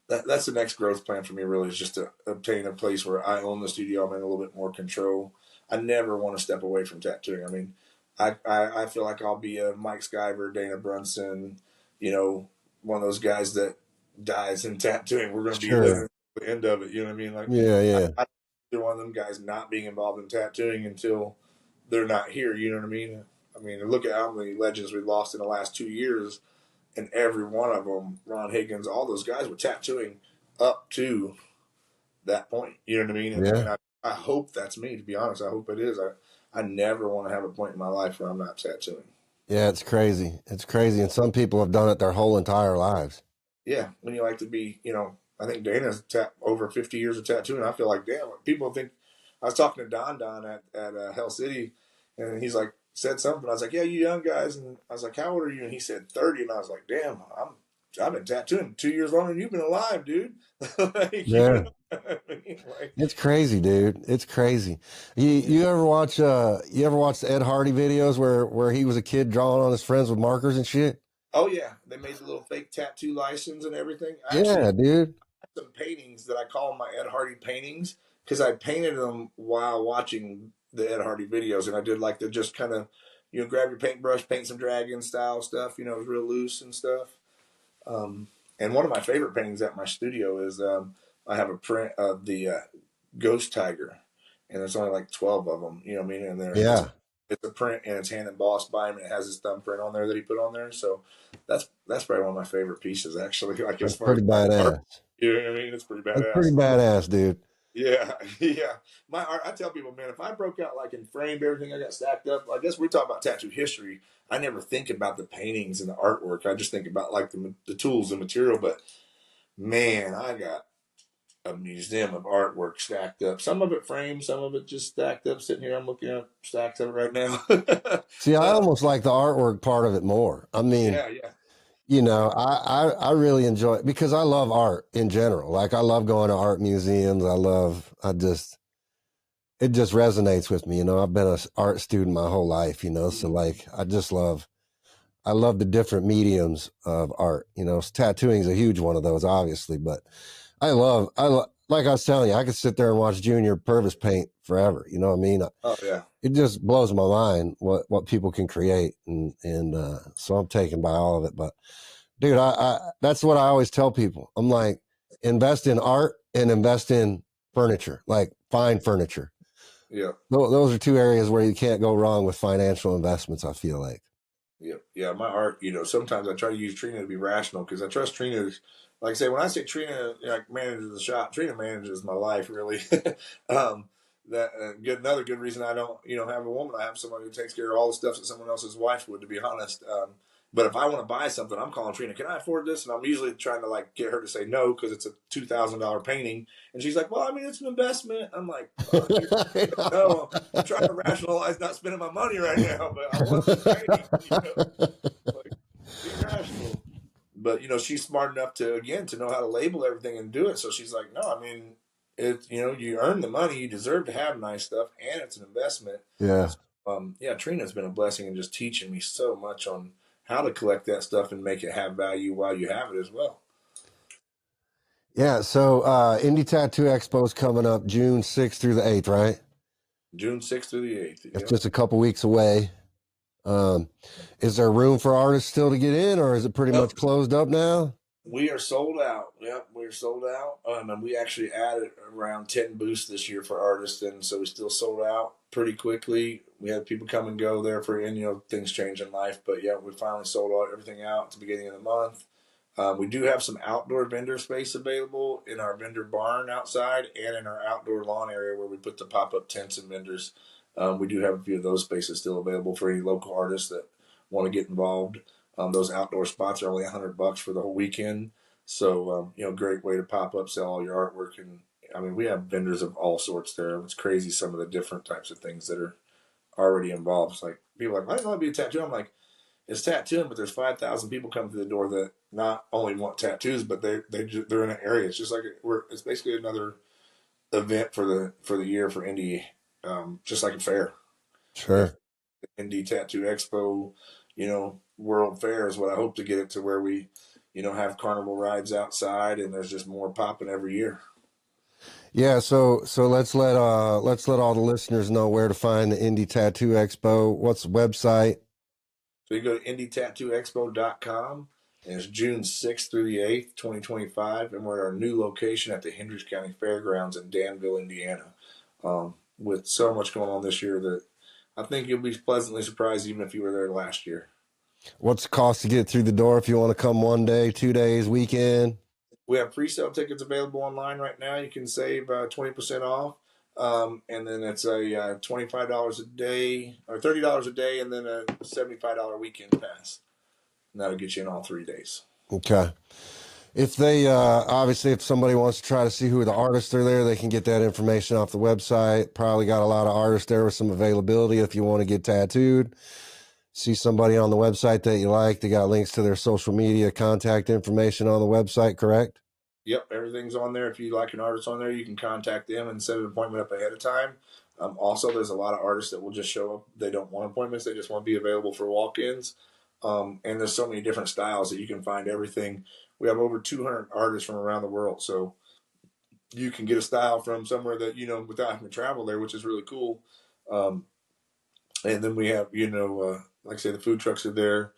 that's the next growth plan for me. Really, is just to obtain a place where I own the studio. I'm in a little bit more control. I never want to step away from tattooing. I mean, I feel like I'll be a Mike Skyver, Dana Brunson, one of those guys that dies in tattooing. We're going to be living Sure. at the end of it. You know what I mean? Like, Yeah, yeah. I either one of them guys not being involved in tattooing until they're not here. You know what I mean? I mean, look at how many legends we've lost in the last 2 years, and every one of them, Ron Higgins, all those guys were tattooing up to that point. You know what I mean? And, Yeah. and I hope that's me. To be honest, I hope it is. I never want to have a point in my life where I'm not tattooing. Yeah, it's crazy. It's crazy. And some people have done it their whole entire lives. Yeah, when you like to be, I think Dana's over 50 years of tattooing. I feel like, damn, people think. I was talking to Don at Hell City, and he's like, said something. I was like, yeah, you young guys. And I was like, how old are you? And he said 30. And I was like, damn, I've been tattooing 2 years longer than you've been alive, dude. Like, Yeah. what I mean? Like, It's crazy, dude. It's crazy. You ever watch the Ed Hardy videos where he was a kid drawing on his friends with markers and shit? oh yeah, they made the little fake tattoo license and everything. I actually Yeah, dude. have some paintings that I call my Ed Hardy paintings because I painted them while watching the Ed Hardy videos, and I did like the just kind of grab your paintbrush, paint some dragon style stuff. It was real loose and stuff. Um, and one of my favorite paintings at my studio is I have a print of the ghost tiger, and there's only like 12 of them. You know what I mean? And Yeah. it's a print and it's hand embossed by him, and it has his thumbprint on there that he put on there. So that's probably one of my favorite pieces, actually. Like as That's far as pretty my art, badass. you know what I mean? It's pretty That's pretty badass. badass, dude. Yeah, yeah. My art, I tell people, man, if I broke out like and framed everything I got stacked up, I guess we talk about tattoo history. I never think about the paintings and the artwork. I just think about like the tools and material. But man, I got a museum of artwork stacked up. Some of it framed, some of it just stacked up. Sitting here, I'm looking at stacks of it right now. See, I uh, almost like the artwork part of it more. I mean, yeah, yeah, I really enjoy it because I love art in general. Like I love going to art museums. It just resonates with me. I've been an art student my whole life, so like I love the different mediums of art. Tattooing is a huge one of those, obviously, but like I was telling you, I could sit there and watch Junior Purvis paint forever. You know what I mean? oh yeah, It just blows my mind what people can create. And so I'm taken by all of it. But dude, I that's what I always tell people. I'm like, invest in art and invest in furniture, like fine furniture. yeah. Those are two areas where you can't go wrong with financial investments, I feel like. Yeah, yeah. My art, sometimes I try to use Trina to be rational because I trust Trina. Like I say, when I say Trina like manages the shop, Trina manages my life really. um, that another good reason I don't have a woman. I have somebody who takes care of all the stuff that someone else's wife would, to be honest. But if I want to buy something, I'm calling Trina. Can I afford this? And I'm usually trying to like get her to say no because it's a $2,000 painting, and she's like, "Well, I mean, it's an investment." I'm like, "You're no, I'm trying to rationalize not spending my money right now, but I want this painting." Like, be rational. But she's smart enough to again to know how to label everything and do it. So she's like, no, I mean, you earn the money, you deserve to have nice stuff, and it's an investment. Yeah. So, yeah, Trina's been a blessing in just teaching me so much on how to collect that stuff and make it have value while you have it as well. Yeah. So Indy Tattoo Expo is coming up June 6th through the 8th, right? June 6th through the 8th. It's Yep. just a couple weeks away. Um, is there room for artists still to get in, or is it pretty much Nope. closed up now? We are sold out. Yep, we're sold out. And we actually added around 10 booths this year for artists, and so we still sold out pretty quickly. We had people come and go there for, and things change in life. But yeah, we finally sold out everything out at the beginning of the month. We do have some outdoor vendor space available in our vendor barn outside and in our outdoor lawn area where we put the pop up tents and vendors. We do have a few of those spaces still available for any local artists that want to get involved. Those outdoor spots are only $100 for the whole weekend. So, great way to pop up, sell all your artwork. And I mean, we have vendors of all sorts there. It's crazy some of the different types of things that are already involved. It's like people are like, why do you want to be a tattoo? I'm like, it's tattooing, but there's 5,000 people coming through the door that not only want tattoos, but they're in an area. It's just like it's basically another event for the year for Indy, just like a fair. Sure. Indy Tattoo Expo, World Fair is what I hope to get it to where we, have carnival rides outside and there's just more popping every year. Yeah, so let's let all the listeners know where to find the Indy Tattoo Expo. What's the website? So you go to indytattooexpo.com and it's June 6th through the 8th, 2025. And we're at our new location at the Hendricks County Fairgrounds in Danville, Indiana. With so much going on this year that I think you'll be pleasantly surprised even if you were there last year. What's the cost to get through the door if you want to come 1 day, 2 days, weekend? We have pre-sale tickets available online right now. You can save 20% off. And then it's a $25 a day or $30 a day and then a $75 weekend pass. And that'll get you in all 3 days. Okay. If they obviously if somebody wants to try to see who the artists are there, they can get that information off the website. Probably got a lot of artists there with some availability if you want to get tattooed. See somebody on the website that you like. They got links to their social media contact information on the website, correct? Yep, everything's on there. If you like an artist on there, you can contact them and set an appointment up ahead of time. Also, there's a lot of artists that will just show up. They don't want appointments. They just want to be available for walk-ins. And there's so many different styles that you can find everything. We have over 200 artists from around the world. So you can get a style from somewhere that, without having to travel there, which is really cool. Um, and then we have, like I say, the food trucks are there.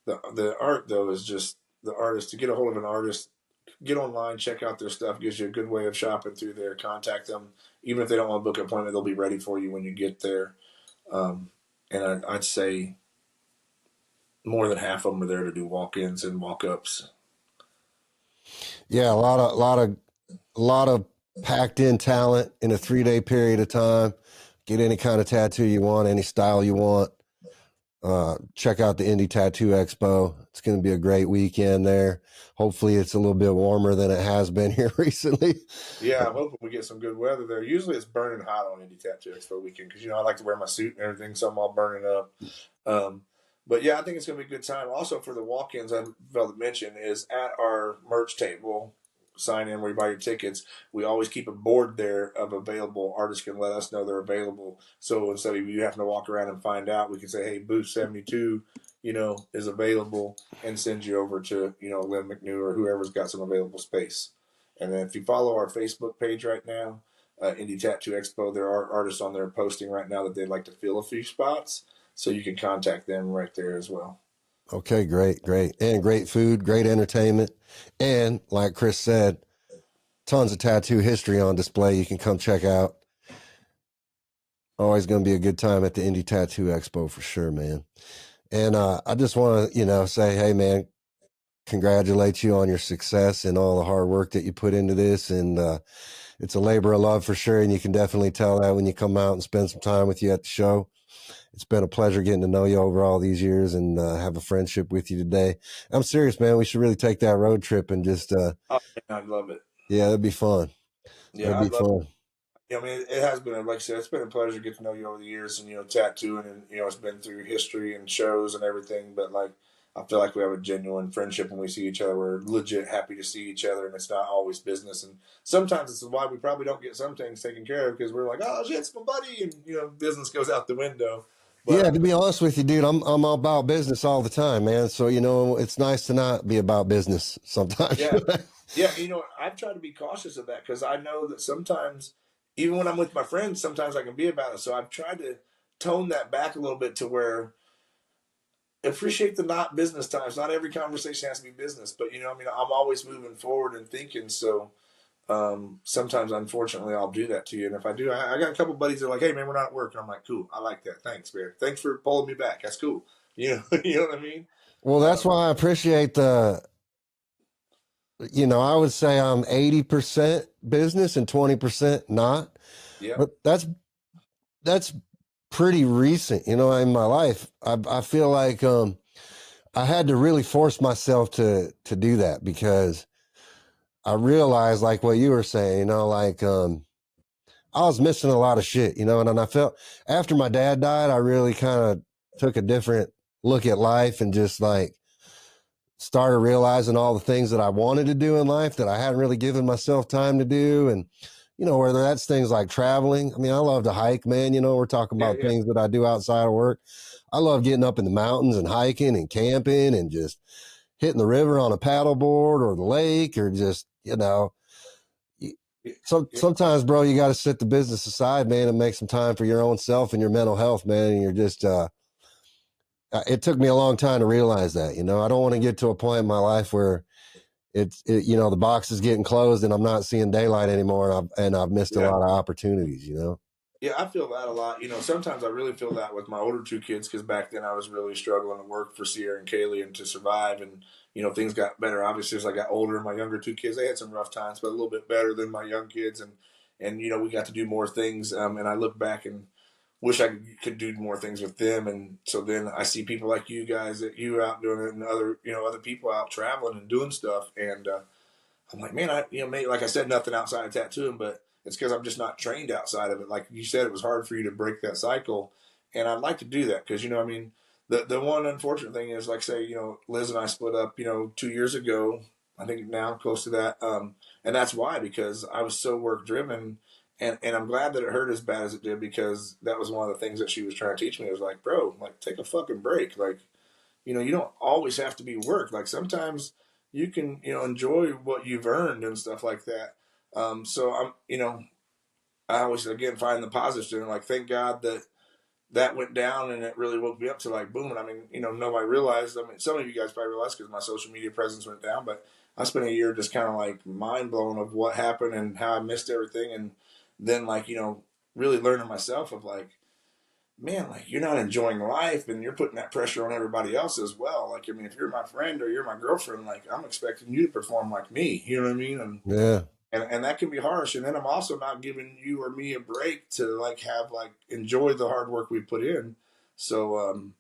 The art, though, is just the artist. To get a hold of an artist, get online, check out their stuff. Gives you a good way of shopping through there. Contact them. Even if they don't want to book an appointment, they'll be ready for you when you get there. And I'd say more than half of them are there to do walk-ins and walk-ups. Yeah, a lot of packed in talent in a 3 day period of time. Get any kind of tattoo you want, any style you want. Check out the Indy Tattoo Expo. It's going to be a great weekend there. Hopefully it's a little bit warmer than it has been here recently. Yeah, I'm hoping we get some good weather there. Usually it's burning hot on Indy Tattoo Expo weekend because, I like to wear my suit and everything, so I'm all burning up. Um, but yeah, I think it's going to be a good time. Also, for the walk-ins, I failed to mention is at our merch table, sign in where you buy your tickets. We always keep a board there of available. Artists can let us know they're available. So instead of you having to walk around and find out, we can say, hey, booth 72, is available and send you over to, Lynn McNew or whoever's got some available space. And then if you follow our Facebook page right now, Indy Tattoo Expo, there are artists on there posting right now that they'd like to fill a few spots. So you can contact them right there as well. Okay, great. And great food, great entertainment. And like Chris said, tons of tattoo history on display you can come check out. Always going to be a good time at the Indy Tattoo Expo for sure, man. And I just want to, say, hey, man, congratulate you on your success and all the hard work that you put into this. And it's a labor of love for sure. And you can definitely tell that when you come out and spend some time with you at the show. It's been a pleasure getting to know you over all these years and have a friendship with you today. I'm serious, man. We should really take that road trip and just, Oh, man, I'd love it. yeah, that'd be fun. Yeah, That'd be I'd love. fun. I mean, it has been, like I said, it's been a pleasure to get to know you over the years, and tattooing, and it's been through history and shows and everything. But like, I feel like we have a genuine friendship when we see each other. We're legit happy to see each other, and it's not always business. And sometimes this is why we probably don't get some things taken care of because we're like, oh shit, it's my buddy, and business goes out the window. Yeah, But to be honest with you, dude, I'm about business all the time, man. So, it's nice to not be about business sometimes. yeah, yeah, I've tried to be cautious of that because I know that sometimes, even when I'm with my friends, sometimes I can be about it. So I've tried to tone that back a little bit to where appreciate the not business times. Not every conversation has to be business, but I mean, I'm always moving forward and thinking. So sometimes, unfortunately, I'll do that to you. And if I do, I got a couple buddies that are like, "Hey, man, we're not at work," and I'm like, "Cool, I like that. Thanks, man. Thanks for pulling me back. That's cool." You know what I mean? Well, that's Um, why I appreciate I would say I'm 80% business and 20% not. yep. But that's pretty recent, in my life. I feel like I had to really force myself to do that because I realized, like what you were saying, like I was missing a lot of shit, and I felt after my dad died, I really kind of took a different look at life and just like started realizing all the things that I wanted to do in life that I hadn't really given myself time to do. And, whether that's things like traveling. I mean, I love to hike, man. We're talking Yeah, about yeah, things that I do outside of work. I love getting up in the mountains and hiking and camping and just hitting the river on a paddleboard or the lake or just, yeah, yeah. sometimes, bro, you got to set the business aside, man, and make some time for your own self and your mental health, man. And you're just, it took me a long time to realize that, I don't want to get to a point in my life where the box is getting closed and I'm not seeing daylight anymore. And I've missed a Yeah. lot of opportunities. Yeah, I feel that a lot. Sometimes I really feel that with my older two kids because back then I was really struggling to work for Sierra and Kaylee and to survive. And, things got better. Obviously, as I got older, my younger two kids, they had some rough times, but a little bit better than my young kids. And we got to do more things. And I look back and wish I could do more things with them. And so then I see people like you guys that you out doing it and other people out traveling and doing stuff. And, I'm like, man, maybe, like I said, nothing outside of tattooing, but it's because I'm just not trained outside of it. Like you said, it was hard for you to break that cycle, and I'd like to do that because I mean, the one unfortunate thing is, like, say, Liz and I split up, 2 years ago. I think now close to that, and that's why because I was so work driven, and I'm glad that it hurt as bad as it did because that was one of the things that she was trying to teach me. It was like, bro, like take a fucking break, like you don't always have to be work. Like sometimes you can, enjoy what you've earned and stuff like that. So I always again find the positives in it. Like thank God that went down and it really woke me up to like boom. And I mean, nobody realized. I mean, some of you guys probably realized because my social media presence went down, but I spent a year just kind of like mind blown of what happened and how I missed everything, and then like really learning myself of like man, like you're not enjoying life and you're putting that pressure on everybody else as well. Like, I mean, if you're my friend or you're my girlfriend, like I'm expecting you to perform like me, you know what I mean? Yeah. And that can be harsh. And then I'm also not giving you or me a break to like have like enjoy the hard work we put in. So,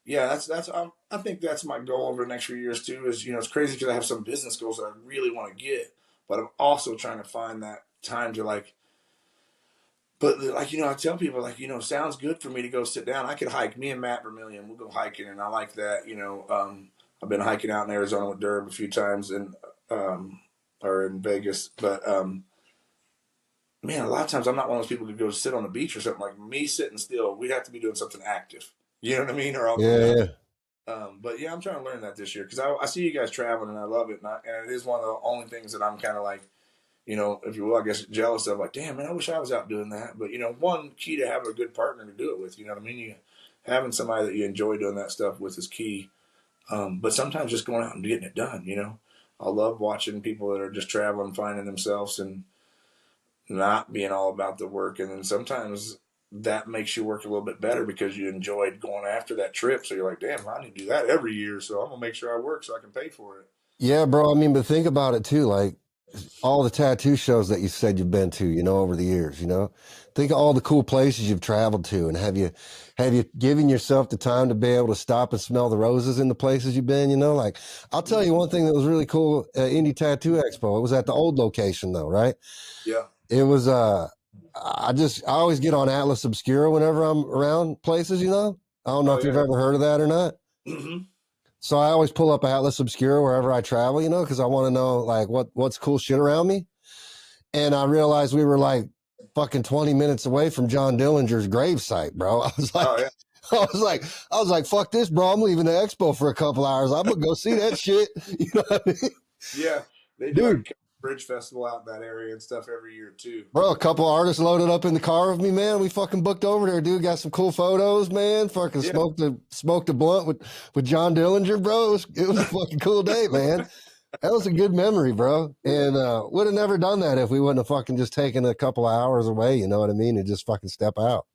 yeah, that's, I think that's my goal over the next few years too, is, it's crazy because I have some business goals that I really want to get, but I'm also trying to find that time to like, but like I tell people like sounds good for me to go sit down. I could hike. Me and Matt Vermillion, we'll go hiking, and I like that. I've been hiking out in Arizona with Durb a few times, and or in Vegas. But man, a lot of times I'm not one of those people who could go sit on the beach or something. Like me sitting still, we'd have to be doing something active. You know what I mean? Or I'll go Yeah. down. Yeah. But yeah, I'm trying to learn that this year because I see you guys traveling and I love it, and it is one of the only things that I'm kind of like if you will, I guess jealous of like, damn man, I wish I was out doing that. But one key to having a good partner to do it with, you know what I mean? You having somebody that you enjoy doing that stuff with is key. But sometimes just going out and getting it done, I love watching people that are just traveling, finding themselves and not being all about the work. And then sometimes that makes you work a little bit better because you enjoyed going after that trip. So you're like, damn, I need to do that every year. So I'm gonna make sure I work so I can pay for it. Yeah, bro. I mean, but think about it too. Like all the tattoo shows that you said you've been to, over the years, think of all the cool places you've traveled to, and have you given yourself the time to be able to stop and smell the roses in the places you've been, like I'll tell you one thing that was really cool, Indy Tattoo Expo. It was at the old location though, right? Yeah. It was, I always get on Atlas Obscura whenever I'm around places, I don't know Oh if you've yeah. ever heard of that or not. Mm-hmm. So I always pull up Atlas Obscura wherever I travel, because I want to know like what's cool shit around me. And I realized we were like fucking 20 minutes away from John Dillinger's gravesite, bro. I was like, Oh yeah. I was like, fuck this, bro. I'm leaving the expo for a couple hours. I'm gonna go see that shit. You know what I mean? Yeah. They do like Dude, a bridge festival out in that area and stuff every year too. bro, a couple artists loaded up in the car with me, man. We fucking booked over there, dude. Got some cool photos, man. Fucking Yeah. smoked a blunt with John Dillinger, bro. It was a fucking cool day, man. That was a good memory, bro. And would have never done that if we wouldn't have fucking just taken a couple of hours away, you know what I mean? And just fucking step out.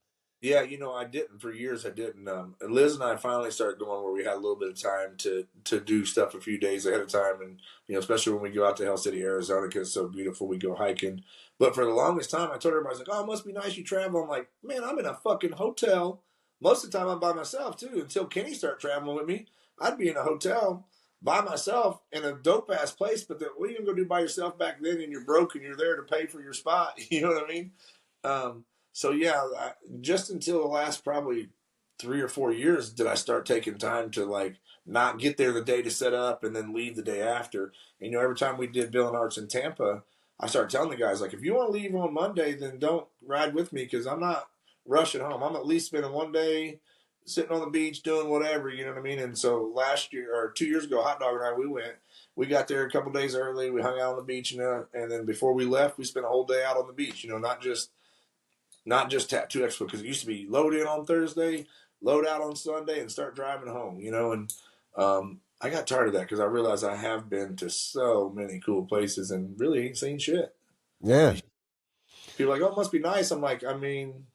Yeah, I didn't for years. I didn't. Liz and I finally started going where we had a little bit of time to do stuff a few days ahead of time, and especially when we go out to Hell City, Arizona, because it's so beautiful. We go hiking. But for the longest time, I told everybody, I was like, "Oh, it must be nice you travel." I'm like, "Man, I'm in a fucking hotel. Most of the time, I'm by myself too. Until Kenny started traveling with me, I'd be in a hotel by myself in a dope ass place. But what are you gonna go do by yourself back then? And you're broke and you're there to pay for your spot. You know what I mean?" So yeah, just until the last probably 3 or 4 years did I start taking time to like not get there the day to set up and then leave the day after. And, every time we did Bill and Arts in Tampa, I started telling the guys like, if you want to leave on Monday, then don't ride with me because I'm not rushing home. I'm at least spending one day sitting on the beach doing whatever, you know what I mean? And so last year or 2 years ago, Hot Dog and I, we went. We got there a couple days early. We hung out on the beach, and then before we left, we spent a whole day out on the beach. Not just Tattoo Expo, because it used to be load in on Thursday, load out on Sunday, and start driving home. And I got tired of that because I realized I have been to so many cool places and really ain't seen shit. Yeah. People are like, oh, it must be nice. I'm like, I mean,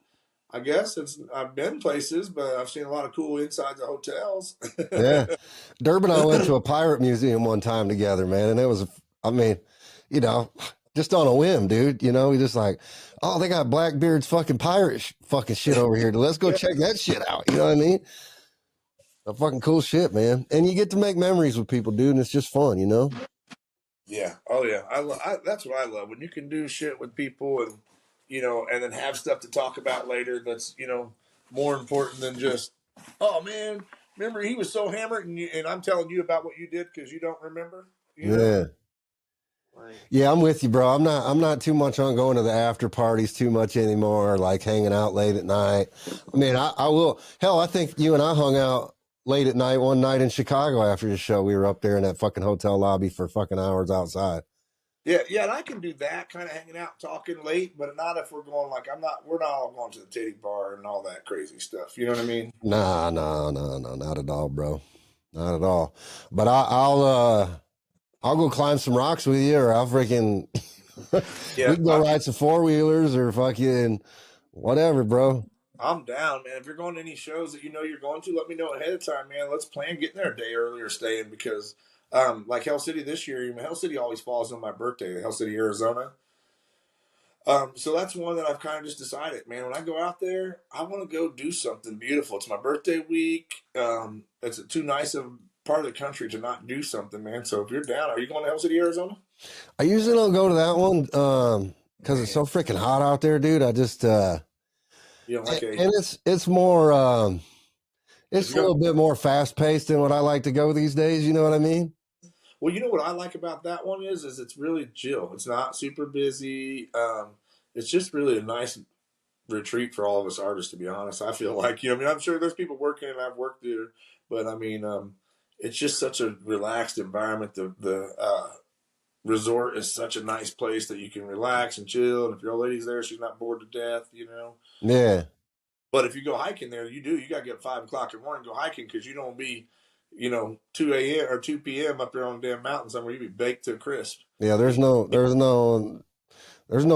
I guess I've been places, but I've seen a lot of cool insides of hotels. Yeah. Durban and I went to a pirate museum one time together, man. And it was, I mean, you know, just on a whim, dude. We just like, oh, they got Blackbeard's fucking pirate fucking shit over here. Let's go check that shit out. You know what I mean? A fucking cool shit, man. And you get to make memories with people, dude. And it's just fun, Yeah. Oh yeah. That's what I love when you can do shit with people and and then have stuff to talk about later. That's more important than just, oh man, remember he was so hammered and I'm telling you about what you did because you don't remember. Yeah. Like, Yeah, I'm with you, bro. I'm not too much on going to the after parties too much anymore, like hanging out late at night. I mean, I will. Hell, I think you and I hung out late at night one night in Chicago after the show. We were up there in that fucking hotel lobby for fucking hours outside. yeah, and I can do that kind of hanging out, talking late, but not if we're going like we're not all going to the titty bar and all that crazy stuff. You know what I mean? Nah, no, no, no, not at all, bro. Not at all. But I'll go climb some rocks with you, or I'll freaking we Yeah, can go ride some four wheelers or fucking whatever, bro. I'm down, man. If you're going to any shows that you're going to, let me know ahead of time, man. Let's plan getting there a day earlier, staying because, like Hell City this year, Hell City always falls on my birthday, Hell City, Arizona. So that's one that I've kind of just decided, man. When I go out there, I want to go do something beautiful. It's my birthday week. It's too nice of part of the country to not do something, man. So if you're down, are you going to Hell City, Arizona? I usually don't go to that one because it's so freaking hot out there, dude. I just Like and it's more it's a little bit more fast paced than what I like to go these days. You know what I mean? Well, you know what I like about that one is it's really chill. It's not super busy. It's just really a nice retreat for all of us artists, to be honest. I feel like, I mean, I'm sure there's people working and I've worked there, but I mean, it's just such a relaxed environment. The resort is such a nice place that you can relax and chill. And if your old lady's there, she's not bored to death. Yeah. But if you go hiking there, you got to get 5 o'clock in the morning, go hiking because you don't be, 2 a.m. or 2 p.m. up there on the damn mountain somewhere. You be baked to a crisp. Yeah. There's no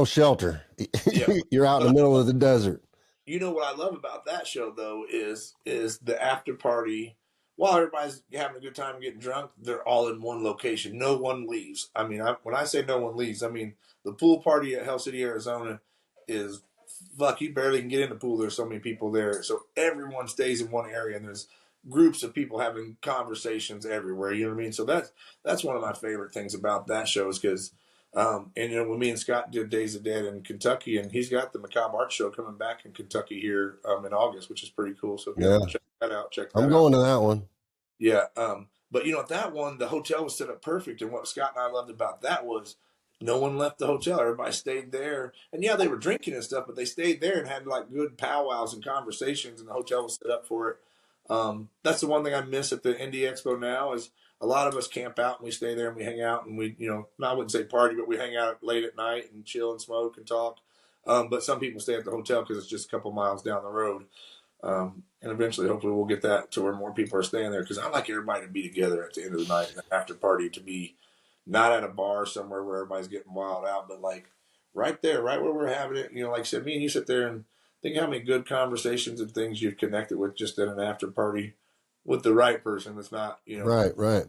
shelter. Yeah. You're out in the middle of the desert. You know what I love about that show though is the after party. While everybody's having a good time and getting drunk, they're all in one location. No one leaves. I mean, when I say no one leaves, I mean the pool party at Hell City, Arizona, is fuck. You barely can get in the pool. There's so many people there, so everyone stays in one area, and there's groups of people having conversations everywhere. You know what I mean? So that's one of my favorite things about that show is because and when me and Scott did Days of Dead in Kentucky, and he's got the Macabre Art Show coming back in Kentucky here in August, which is pretty cool. So if you ever Yeah. want to check I'm that out. going to that one. Yeah. But that one, the hotel was set up perfect, and what Scott and I loved about that was no one left the hotel. Everybody stayed there, and yeah, they were drinking and stuff, but they stayed there and had like good powwows and conversations, and the hotel was set up for it. That's the one thing I miss at the Indy Expo now is a lot of us camp out and we stay there and we hang out and we, I wouldn't say party, but we hang out late at night and chill and smoke and talk. But some people stay at the hotel because it's just a couple miles down the road. And eventually, hopefully, we'll get that to where more people are staying there because I like everybody to be together at the end of the night, and the after party to be not at a bar somewhere where everybody's getting wild out, but like right there, right where we're having it. Like I said, me and you sit there and think how many good conversations and things you've connected with just at an after party with the right person. That's not, Right, right.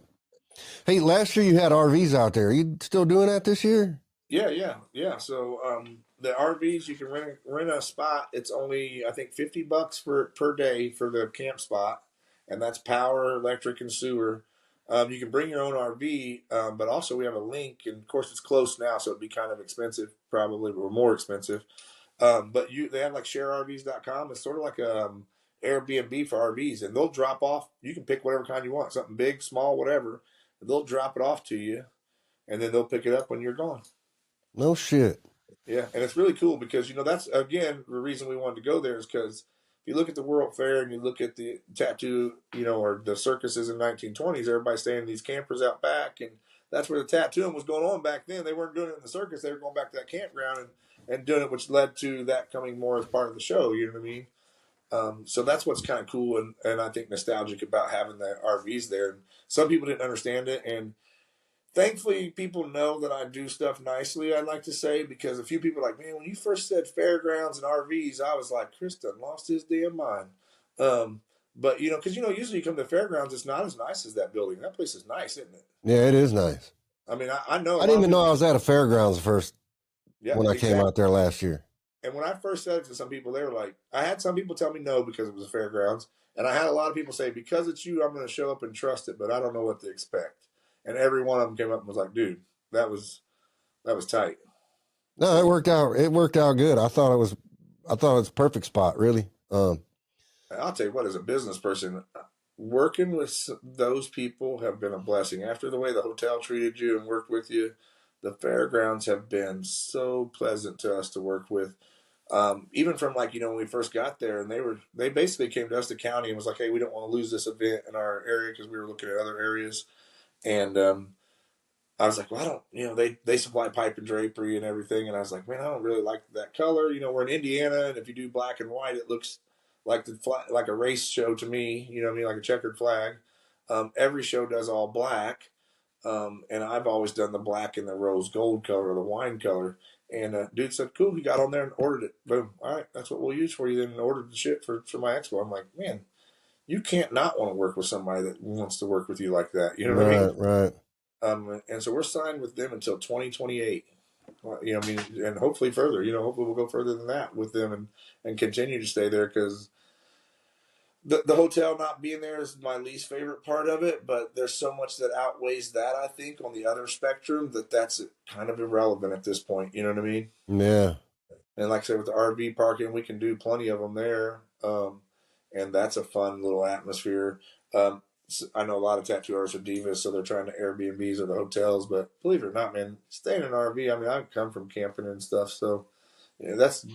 Hey, last year you had RVs out there. Are you still doing that this year? Yeah. So the RVs you can rent a spot. It's only I think $50 per day for the camp spot, and that's power, electric, and sewer. You can bring your own RV, but also we have a link, and of course it's close now, so it'd be kind of expensive, probably or more expensive. But they have like sharervs.com. It's sort of like Airbnb for RVs, and they'll drop off. You can pick whatever kind you want, something big, small, whatever. They'll drop it off to you, and then they'll pick it up when you're gone. No shit. Yeah, and it's really cool because that's again the reason we wanted to go there is because if you look at the World Fair and you look at the tattoo, or the circuses in the 1920s, everybody staying in these campers out back, and that's where the tattooing was going on back then. They weren't doing it in the circus; they were going back to that campground and doing it, which led to that coming more as part of the show. You know what I mean? So that's what's kind of cool and I think nostalgic about having the RVs there. And some people didn't understand it, and thankfully, people know that I do stuff nicely, I'd like to say, because a few people are like, man, when you first said fairgrounds and RVs, I was like, Chris done lost his damn mind. But, because, usually you come to fairgrounds, it's not as nice as that building. That place is nice, isn't it? Yeah, it is nice. I mean, I know a I lot didn't of even people. know I was at a fairgrounds first Yeah, when I came exactly. out there last year. And when I first said it to some people, they were like, I had some people tell me no because it was a fairgrounds. And I had a lot of people say, because it's you, I'm going to show up and trust it, but I don't know what to expect. And every one of them came up and was like, dude, that was tight. No, it worked out. It worked out good. I thought it was a perfect spot, really. I'll tell you what, as a business person, working with those people have been a blessing. After the way the hotel treated you and worked with you, the fairgrounds have been so pleasant to us to work with. Even from like, when we first got there and they basically came to us, the county, and was like, hey, we don't want to lose this event in our area because we were looking at other areas. And I was like, well, I don't, they supply pipe and drapery and everything. And I was like, man, I don't really like that color. We're in Indiana, and if you do black and white, it looks like like a race show to me, you know what I mean? Like a checkered flag. Every show does all black. And I've always done the black and the rose gold color or the wine color. And dude said, cool. He got on there and ordered it. Boom. All right. That's what we'll use for you then, and ordered the shit for my expo. I'm like, man, you can't not want to work with somebody that wants to work with you like that. You know what I mean? Right. And so we're signed with them until 2028. And hopefully further. Hopefully we'll go further than that with them and continue to stay there because the hotel not being there is my least favorite part of it. But there's so much that outweighs that, I think, on the other spectrum that's kind of irrelevant at this point. You know what I mean? Yeah. And like I said, with the RV parking, we can do plenty of them there. And that's a fun little atmosphere. I know a lot of tattoo artists are divas, so they're trying to Airbnbs or the hotels. But believe it or not, man, staying in an RV. I mean, I've come from camping and stuff, so that's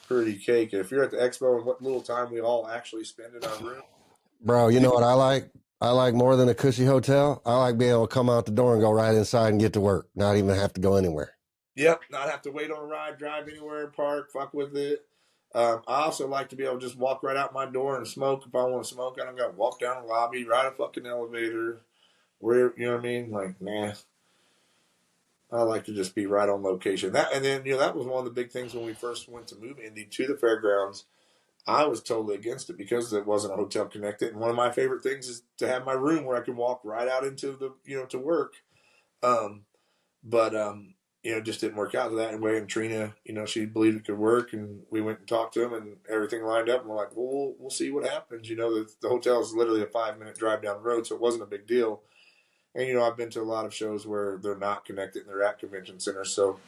pretty cake. If you're at the expo and what little time we all actually spend in our room, Bro, you know what I like? I like more than a cushy hotel. I like being able to come out the door and go right inside and get to work, not even have to go anywhere. yep, not have to wait on a ride, drive anywhere, park, fuck with it. I also like to be able to just walk right out my door and smoke if I want to smoke. I don't got to walk down the lobby, ride a fucking elevator. Where you know what I mean? Like, nah. I like to just be right on location. And then that was one of the big things when we first went to move Indy to the fairgrounds. I was totally against it because it wasn't a hotel connected. And one of my favorite things is to have my room where I can walk right out into the, to work. Um, but it just didn't work out that way. And Trina, she believed it could work, and we went and talked to him, and everything lined up. And we're like, well, we'll see what happens. The hotel is literally a 5-minute drive down the road, so it wasn't a big deal. And I've been to a lot of shows where they're not connected and they're at convention centers. So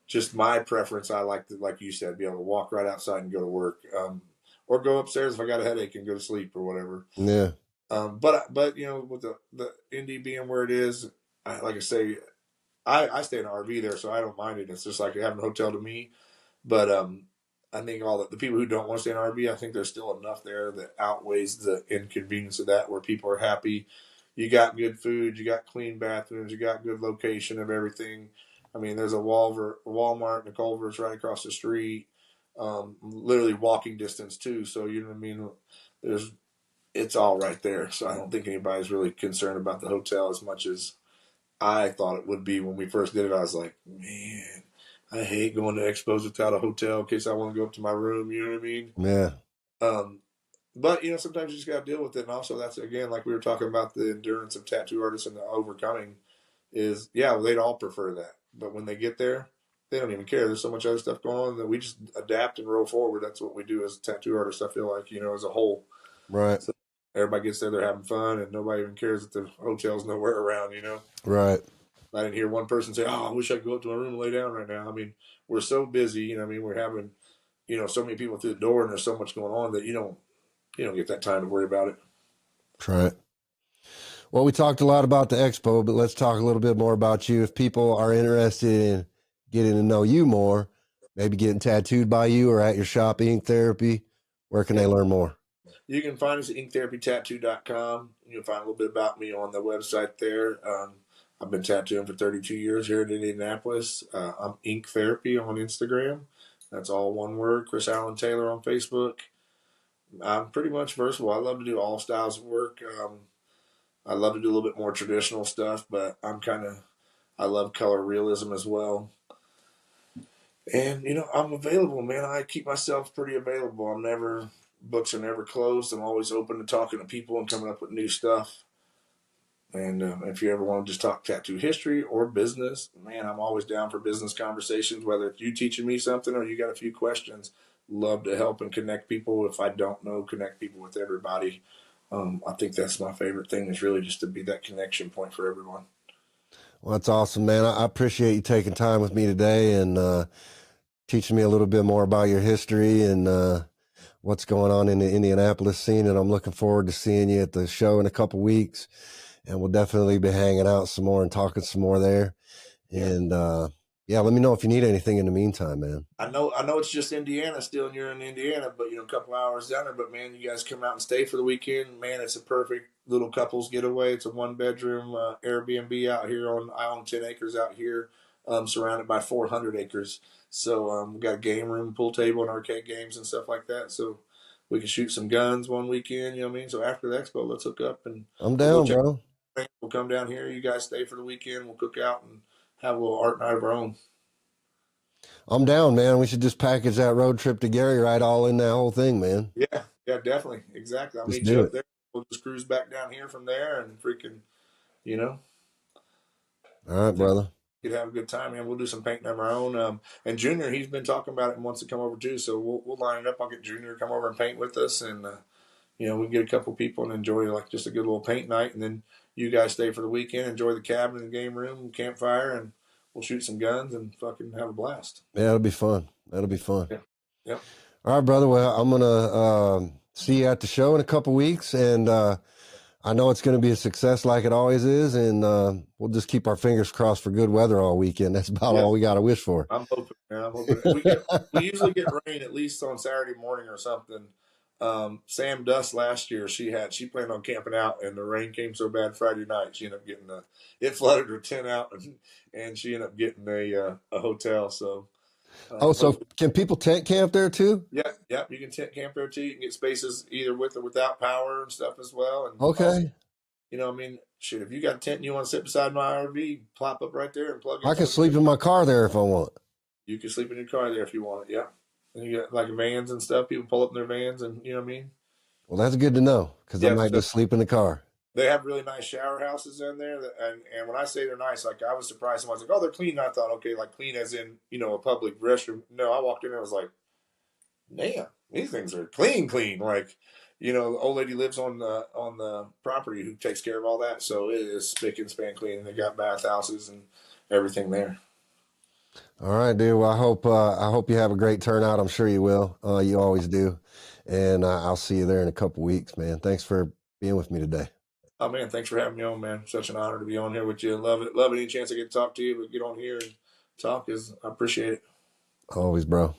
just my preference, I like to, like you said, be able to walk right outside and go to work, or go upstairs if I got a headache and go to sleep or whatever. Yeah. But with the Indy being where it is, like I say, I stay in an RV there, so I don't mind it. It's just like having a hotel to me. But I think all the people who don't want to stay in an RV, I think there's still enough there that outweighs the inconvenience of that, where people are happy. You got good food, you got clean bathrooms, you got good location of everything. I mean, there's a Walmart and a Culver's right across the street, literally walking distance too. So you know what I mean. It's all right there. So I don't think anybody's really concerned about the hotel as much as I thought it would be when we first did it. I was like, man, I hate going to expos without a hotel in case I want to go up to my room. You know what I mean? Yeah. Um, but sometimes you just got to deal with it. And also, that's again, like we were talking about the endurance of tattoo artists and the overcoming. Is well, they'd all prefer that. But when they get there, they don't even care. There's so much other stuff going on that we just adapt and roll forward. That's what we do as tattoo artists. I feel like as a whole. Right. So everybody gets there, they're having fun, and nobody even cares that the hotel's nowhere around. Right. I didn't hear one person say, "Oh, I wish I could go up to my room and lay down right now." I mean, we're so busy. I mean, we're having, so many people through the door, and there's so much going on that you don't get that time to worry about it. Right. Well, we talked a lot about the expo, but let's talk a little bit more about you. If people are interested in getting to know you more, maybe getting tattooed by you or at your shop, Ink Therapy, where can they learn more? You can find us at inktherapytattoo.com. You'll find a little bit about me on the website there. I've been tattooing for 32 years here in Indianapolis. I'm Ink Therapy on Instagram. That's all one word. Chris Allen Taylor on Facebook. I'm pretty much versatile. I love to do all styles of work. I love to do a little bit more traditional stuff, but I love color realism as well. And, I'm available, man. I keep myself pretty available. Books are never closed. I'm always open to talking to people and coming up with new stuff. And if you ever want to just talk tattoo history or business, man, I'm always down for business conversations, whether it's you teaching me something or you got a few questions. Love to help and connect people. If I don't know, connect people with everybody. I think that's my favorite thing, is really just to be that connection point for everyone. Well, that's awesome, man. I appreciate you taking time with me today and teaching me a little bit more about your history and what's going on in the Indianapolis scene. And I'm looking forward to seeing you at the show in a couple weeks. And we'll definitely be hanging out some more and talking some more there. And let me know if you need anything in the meantime, man. I know it's just Indiana still, and you're in Indiana, but a couple hours down there. But man, you guys come out and stay for the weekend. Man, it's a perfect little couples getaway. It's a 1-bedroom Airbnb out here I own 10 acres out here, surrounded by 400 acres. So we got a game room, pool table, and arcade games and stuff like that. So we can shoot some guns one weekend. You know what I mean? So after the expo, let's hook up and I'm down, bro. We'll come down here. You guys stay for the weekend. We'll cook out and have a little art night of our own. I'm down, man. We should just package that road trip to Gary right all in that whole thing, man. Yeah, definitely. Exactly. I'll meet you up there. We'll just cruise back down here from there and freaking, All right, brother. You'd have a good time, man. We'll do some painting of our own. And Junior, he's been talking about it and wants to come over too. So we'll line it up. I'll get Junior to come over and paint with us, and we can get a couple people and enjoy like just a good little paint night. And then you guys stay for the weekend, enjoy the cabin and game room, campfire, and we'll shoot some guns and fucking have a blast. Yeah, it'll be fun. That'll be fun. Yeah. All right, brother. Well, I'm gonna see you at the show in a couple weeks, and I know it's going to be a success like it always is, and we'll just keep our fingers crossed for good weather all weekend. That's about all we got to wish for. I'm hoping, man. I'm hoping. We usually get rain at least on Saturday morning or something. Sam Dust last year, she planned on camping out, and the rain came so bad Friday night, she ended up getting it flooded her tent out, and she ended up getting a hotel. So. So can people tent camp there too? Yeah. You can tent camp there too. You can get spaces either with or without power and stuff as well. And okay. Also, shit, if you got a tent and you want to sit beside my RV, plop up right there and plug in. I can sleep in my car there if I want. You can sleep in your car there if you want it. Yeah. And you got like vans and stuff. People pull up in their vans, and you know what I mean. Well, that's good to know because I Yeah, might so just sleep in the car. they have really nice shower houses in there, and when I say they're nice, like I was surprised. Someone's like, "Oh, they're clean." And I thought, okay, like clean as in a public restroom. No, I walked in and I was like, "Damn, these things are clean, clean." Like, the old lady lives on the property who takes care of all that, so it is spick and span clean. And they got bathhouses and everything there. All right, dude. Well, I hope you have a great turnout. I'm sure you will. You always do. And I'll see you there in a couple weeks, man. Thanks for being with me today. Oh man, thanks for having me on, man. Such an honor to be on here with you. Love it. Love any chance I get to talk to you, but get on here and talk is I appreciate it. Always, bro.